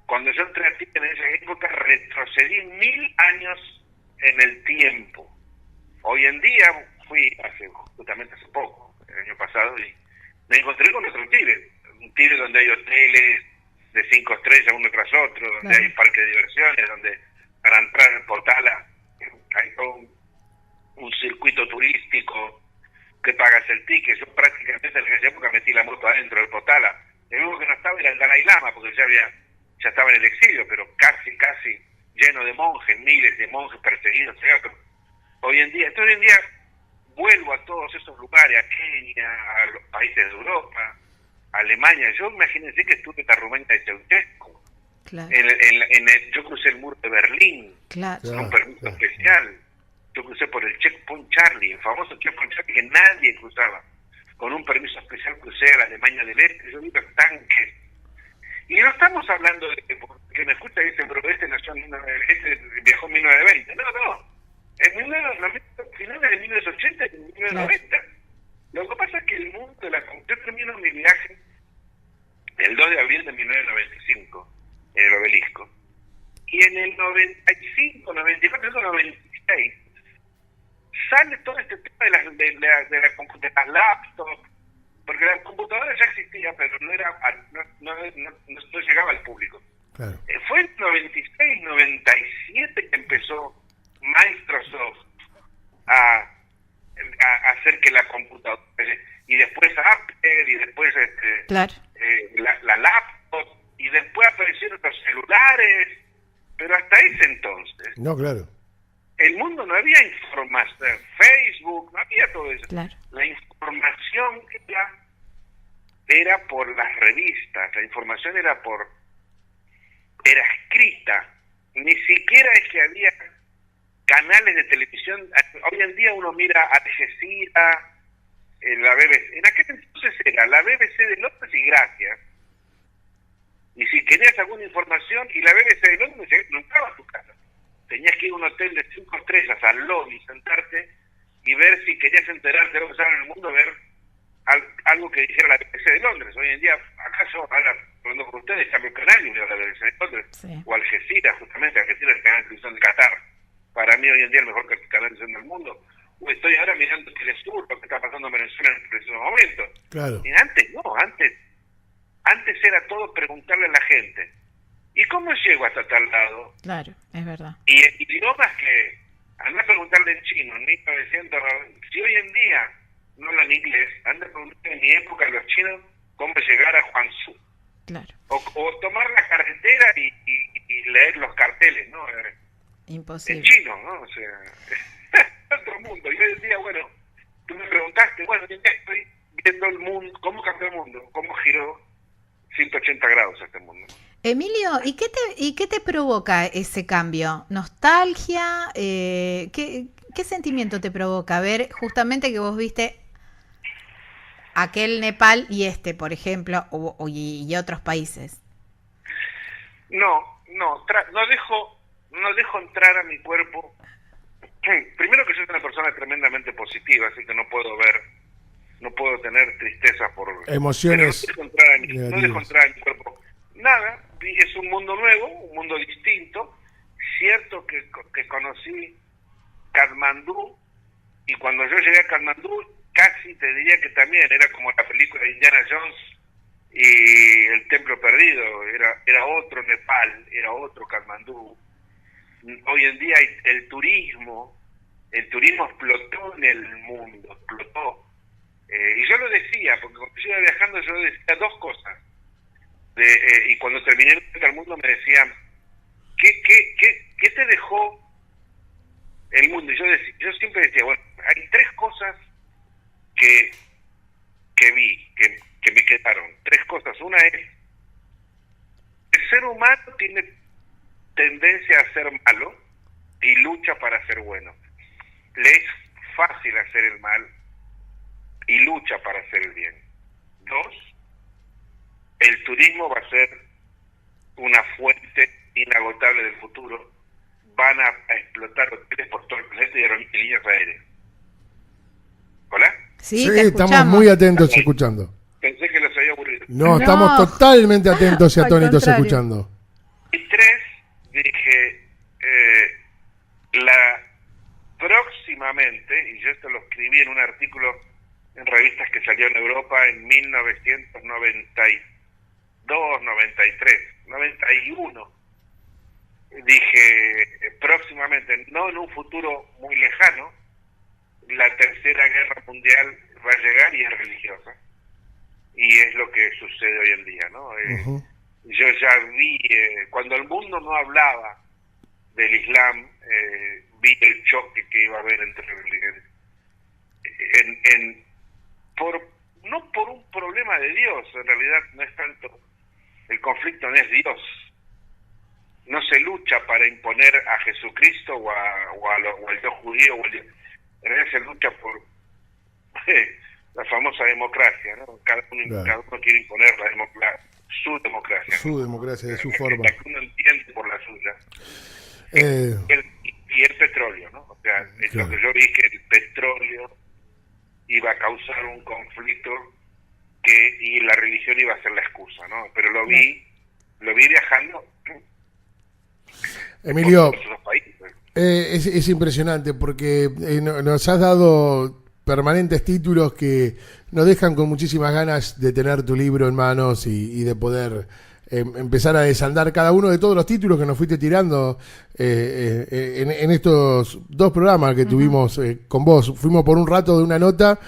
Cuando yo entré a Tíbet en esa época, retrocedí 1000 años en el tiempo. Hoy en día fui justamente hace poco, el año pasado, y me encontré con otro Tíbet, un Tíbet donde hay hoteles de 5 estrellas uno tras otro, donde hay parques de diversiones, donde para entrar en Potala hay todo un circuito turístico que pagas el ticket. Yo prácticamente en aquella época metí la moto adentro del Potala. El único que no estaba era el Dalai Lama, porque ya estaba en el exilio, pero casi lleno de monjes, miles de monjes perseguidos. Hoy en día vuelvo a todos esos lugares, a Kenia, a los países de Europa, a Alemania. Yo imagínense que estuve en la Rumania de Ceausescu. Claro. Yo crucé el muro de Berlín, Claro. con un permiso especial. Yo crucé por el Checkpoint Charlie, el famoso Checkpoint Charlie que nadie cruzaba. Con un permiso especial crucé a la Alemania del Este, yo vi los tanques. Y no estamos hablando de que me escucha y dice, pero este viajó en 1920. No. En finales de 1980 y 1990. Claro. Lo que pasa es que el mundo yo termino mi viaje el 2 de abril de 1995 en el Obelisco. Y en el 95, 94, 96 sale todo este tema de las laptops, porque las computadoras ya existían, pero no llegaba al público. Claro. Fue en 96, 97 que empezó Microsoft a hacer que la computadora, y después Apple, y después claro. la laptop, y después aparecieron los celulares, pero hasta ese entonces el mundo no había información, Facebook, no había todo eso. Claro. La información era por las revistas, la información era escrita, ni siquiera es que había canales de televisión. Hoy en día uno mira a Al Jazeera, la BBC, en aquel entonces era la BBC de Londres y Gracias, y si querías alguna información, y la BBC de Londres no estaba a tu casa, tenías que ir a un hotel de 5 estrellas al lobby, sentarte y ver si querías enterarte de lo que estaba en el mundo, ver algo que dijera la BBC de Londres. Hoy en día, acaso, ahora hablando con ustedes, cambio el canal y veo la BBC de Londres, o Al Jazeera, justamente, Al Jazeera es el canal de televisión de Qatar, para mí hoy en día el mejor canal de televisión del mundo, estoy ahora mirando Telesur, lo que está pasando en Venezuela en el preciso momento. Claro. Y antes no, antes era todo preguntarle a la gente, ¿y cómo llego hasta tal lado? Claro, es verdad. Y en idiomas que, anda a preguntarle en chino, en 1900, si hoy en día no hablan inglés, anda a preguntarle en mi época a los chinos cómo llegar a Guangzhou. Claro. O tomar la carretera y leer los carteles, ¿no? Imposible. En chino, ¿no? O sea, otro mundo. Y hoy en día, bueno, tú me preguntaste, bueno, ya estoy viendo el mundo, cómo cambió el mundo, cómo giró 180 grados este mundo. Emilio, ¿y qué te provoca ese cambio? ¿Nostalgia? ¿Qué sentimiento te provoca ver justamente que vos viste aquel Nepal y por ejemplo, y otros países? No dejo entrar a mi cuerpo. Primero que soy una persona tremendamente positiva, así que no puedo tener tristeza por emociones. No dejo entrar a mi cuerpo nada. Es un mundo nuevo, un mundo distinto. Cierto que conocí Katmandú, y cuando yo llegué a Katmandú, casi te diría que también era como la película de Indiana Jones y el Templo Perdido. Era otro Nepal, era otro Katmandú. Hoy en día el turismo explotó en el mundo, explotó. Y yo lo decía, porque cuando yo iba viajando yo decía dos cosas. Y cuando terminé el mundo me decían, ¿qué te dejó el mundo? Y yo siempre decía, bueno, hay tres cosas que vi, que me quedaron. Tres cosas. Una es, el ser humano tiene tendencia a ser malo y lucha para ser bueno. Le es fácil hacer el mal y lucha para hacer el bien. Dos, el turismo va a ser una fuente inagotable del futuro. Van a explotar hoteles por todo el planeta y líneas aéreas. ¿Hola? Sí, estamos muy atentos escuchando. Pensé que los había aburrido. No, estamos totalmente atentos y atónitos escuchando. Y tres, dije, próximamente, y yo esto lo escribí en un artículo en revistas que salió en Europa en 1992, 93, 91, dije, próximamente, no en un futuro muy lejano, la tercera guerra mundial va a llegar y es religiosa. Y es lo que sucede hoy en día, ¿no? Yo ya vi, cuando el mundo no hablaba del Islam, vi el choque que iba a haber entre religiones. No por un problema de Dios, en realidad no es tanto, el conflicto no es Dios. No se lucha para imponer a Jesucristo o al Dios judío, en realidad se lucha por la famosa democracia, ¿no? Cada uno quiere imponer su democracia. Su democracia, de su forma. La que uno entiende por la suya. Y el petróleo, ¿no? O sea, lo que yo vi que el petróleo iba a causar un conflicto y la religión iba a ser la excusa, ¿no? Pero lo vi viajando. Emilio, por otros países. Es impresionante porque nos has dado permanentes títulos que nos dejan con muchísimas ganas de tener tu libro en manos y de poder empezar a desandar cada uno de todos los títulos que nos fuiste tirando en estos dos programas que tuvimos con vos. Fuimos por un rato de una nota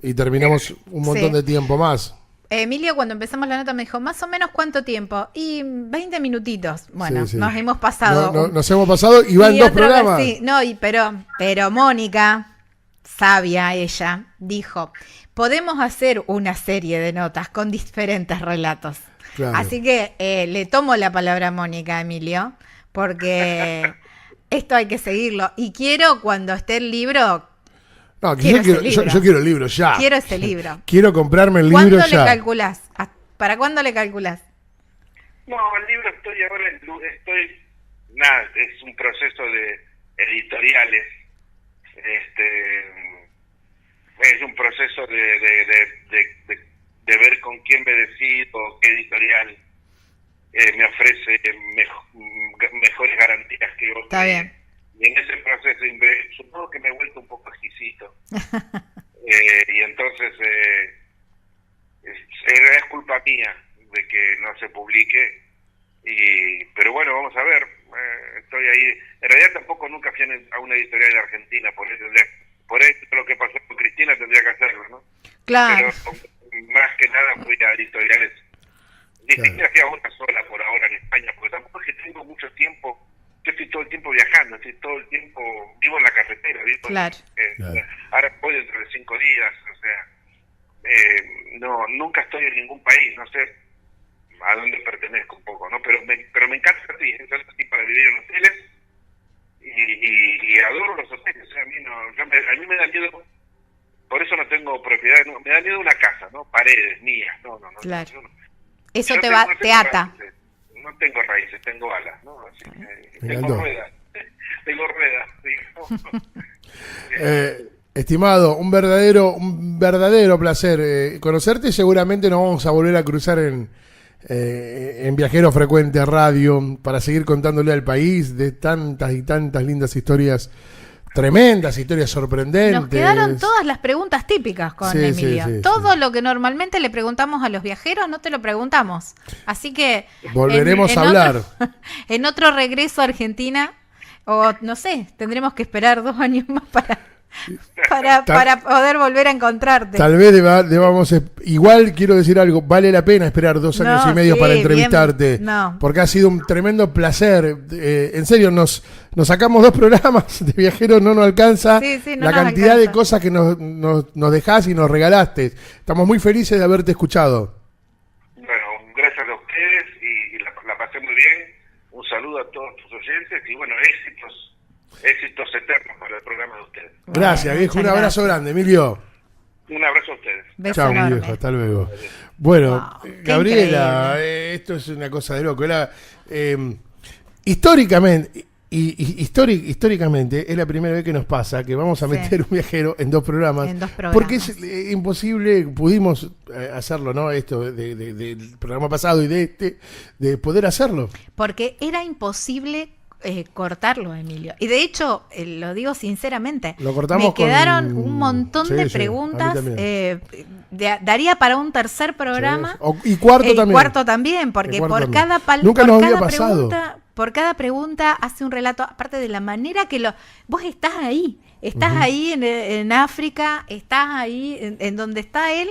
y terminamos un montón de tiempo más. Emilio, cuando empezamos la nota me dijo, más o menos ¿cuánto tiempo? Y 20 minutitos. Bueno, nos hemos pasado. Nos hemos pasado y van dos programas. Sí, no, pero Mónica, sabia ella, dijo, podemos hacer una serie de notas con diferentes relatos. Claro. Así que le tomo la palabra a Mónica, Emilio, porque esto hay que seguirlo. Y quiero, cuando esté el libro... No, yo quiero el libro ya. Quiero ese libro. Quiero comprarme el libro ya. ¿Cuándo le calculás? ¿Para cuándo le calculás? No, el libro es un proceso de editoriales. Es un proceso de ver con quién me decido, qué editorial me ofrece mejores garantías que otros. Está bien. Y en ese proceso supongo que me he vuelto un poco exquisito Y entonces es culpa mía de que no se publique, pero bueno, vamos a ver. Estoy ahí. En realidad tampoco nunca fui a una editorial de Argentina, por eso lo que pasó con Cristina tendría que hacerlo, ¿no? Claro. Pero más que nada fui a editoriales distintas, fui a una sola por ahora en España, porque tampoco es que tengo mucho tiempo. Yo estoy todo el tiempo viajando, estoy todo el tiempo, vivo en la carretera, vivo Claro. ahora voy dentro de 5 días, o sea, no, nunca estoy en ningún país, no sé a dónde pertenezco un poco, ¿no? Pero me encanta así para vivir en hoteles y adoro los hoteles, o sea, a mí me da miedo, por eso no tengo propiedad, no, me da miedo una casa, ¿no? Paredes mías, no. Claro. Yo no, Eso yo te tengo- va, no te tengo ata. raíces, no tengo raíces, tengo alas, ¿no? Así que Me tengo encantó. ruedas, tengo ruedas, digamos. Estimado, un verdadero placer conocerte. Seguramente nos vamos a volver a cruzar en Viajero Frecuente Radio para seguir contándole al país de tantas y tantas lindas historias, tremendas historias sorprendentes. Nos quedaron todas las preguntas típicas con Sí, Emilio. sí, sí, Todo sí. lo que normalmente le preguntamos a los viajeros no te lo preguntamos. Así que Volveremos a hablar. En otro regreso a Argentina, o no sé, tendremos que esperar 2 años más para poder volver a encontrarte. Tal vez debamos. Igual quiero decir algo, vale la pena esperar 2 años No, y medio sí, para entrevistarte. bien, no. Porque ha sido un tremendo placer. En serio, nos sacamos 2 programas de Viajeros, no nos alcanza Sí, sí, no la nos cantidad alcanza. de cosas que nos dejás y nos regalaste. Estamos muy felices de haberte escuchado. Bueno, gracias a ustedes y la pasé muy bien. Un saludo a todos tus oyentes y bueno, éxitos eternos para el programa de ustedes. Gracias, Bueno, viejo. Un muchas abrazo gracias. grande, Emilio. Un abrazo a ustedes. Beso Chao, mi enorme. viejo. Hasta luego. Bueno, Wow, qué Gabriela, increíble. esto es una cosa de loco. Históricamente, históricamente es la primera vez que nos pasa que vamos a Sí. meter un viajero en 2 programas. En 2 programas. Porque es imposible, pudimos hacerlo, ¿no? Esto del programa pasado y de poder hacerlo. Porque era imposible cortarlo, Emilio. Y de hecho, lo digo sinceramente, Lo cortamos me quedaron con- un montón Sí, de sí, a preguntas. mí Daría para un tercer programa. Sí. Y cuarto también. Cuarto también, porque Y cuarto por también. cada Nunca por nos cada había pasado. pregunta, por cada pregunta hace un relato, aparte de la manera que vos estás ahí. Estás ahí en África, estás ahí en donde está él,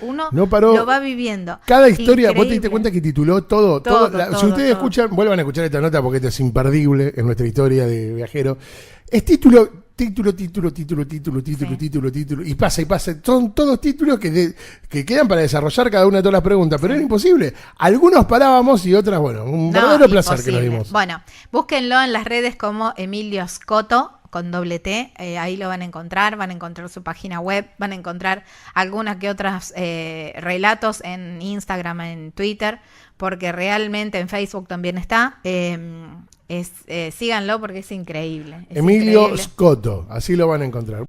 uno No paró. lo va viviendo. Cada historia, vos te Increíble. diste cuenta que tituló todo. Todo, si todo, ustedes todo. escuchan, vuelvan a escuchar esta nota porque esto es imperdible en nuestra historia de viajero. Es título. Y pasa. Son todos títulos que quedan para desarrollar cada una de todas las preguntas, pero era imposible. Algunos parábamos y otras, bueno, un No, verdadero placer que imposible. nos dimos. Bueno, búsquenlo en las redes como Emilio Scotto, con doble T, ahí lo van a encontrar su página web, van a encontrar algunas que otras relatos en Instagram, en Twitter, porque realmente en Facebook también está. Síganlo porque es increíble. Es Emilio increíble. Scotto, así lo van a encontrar.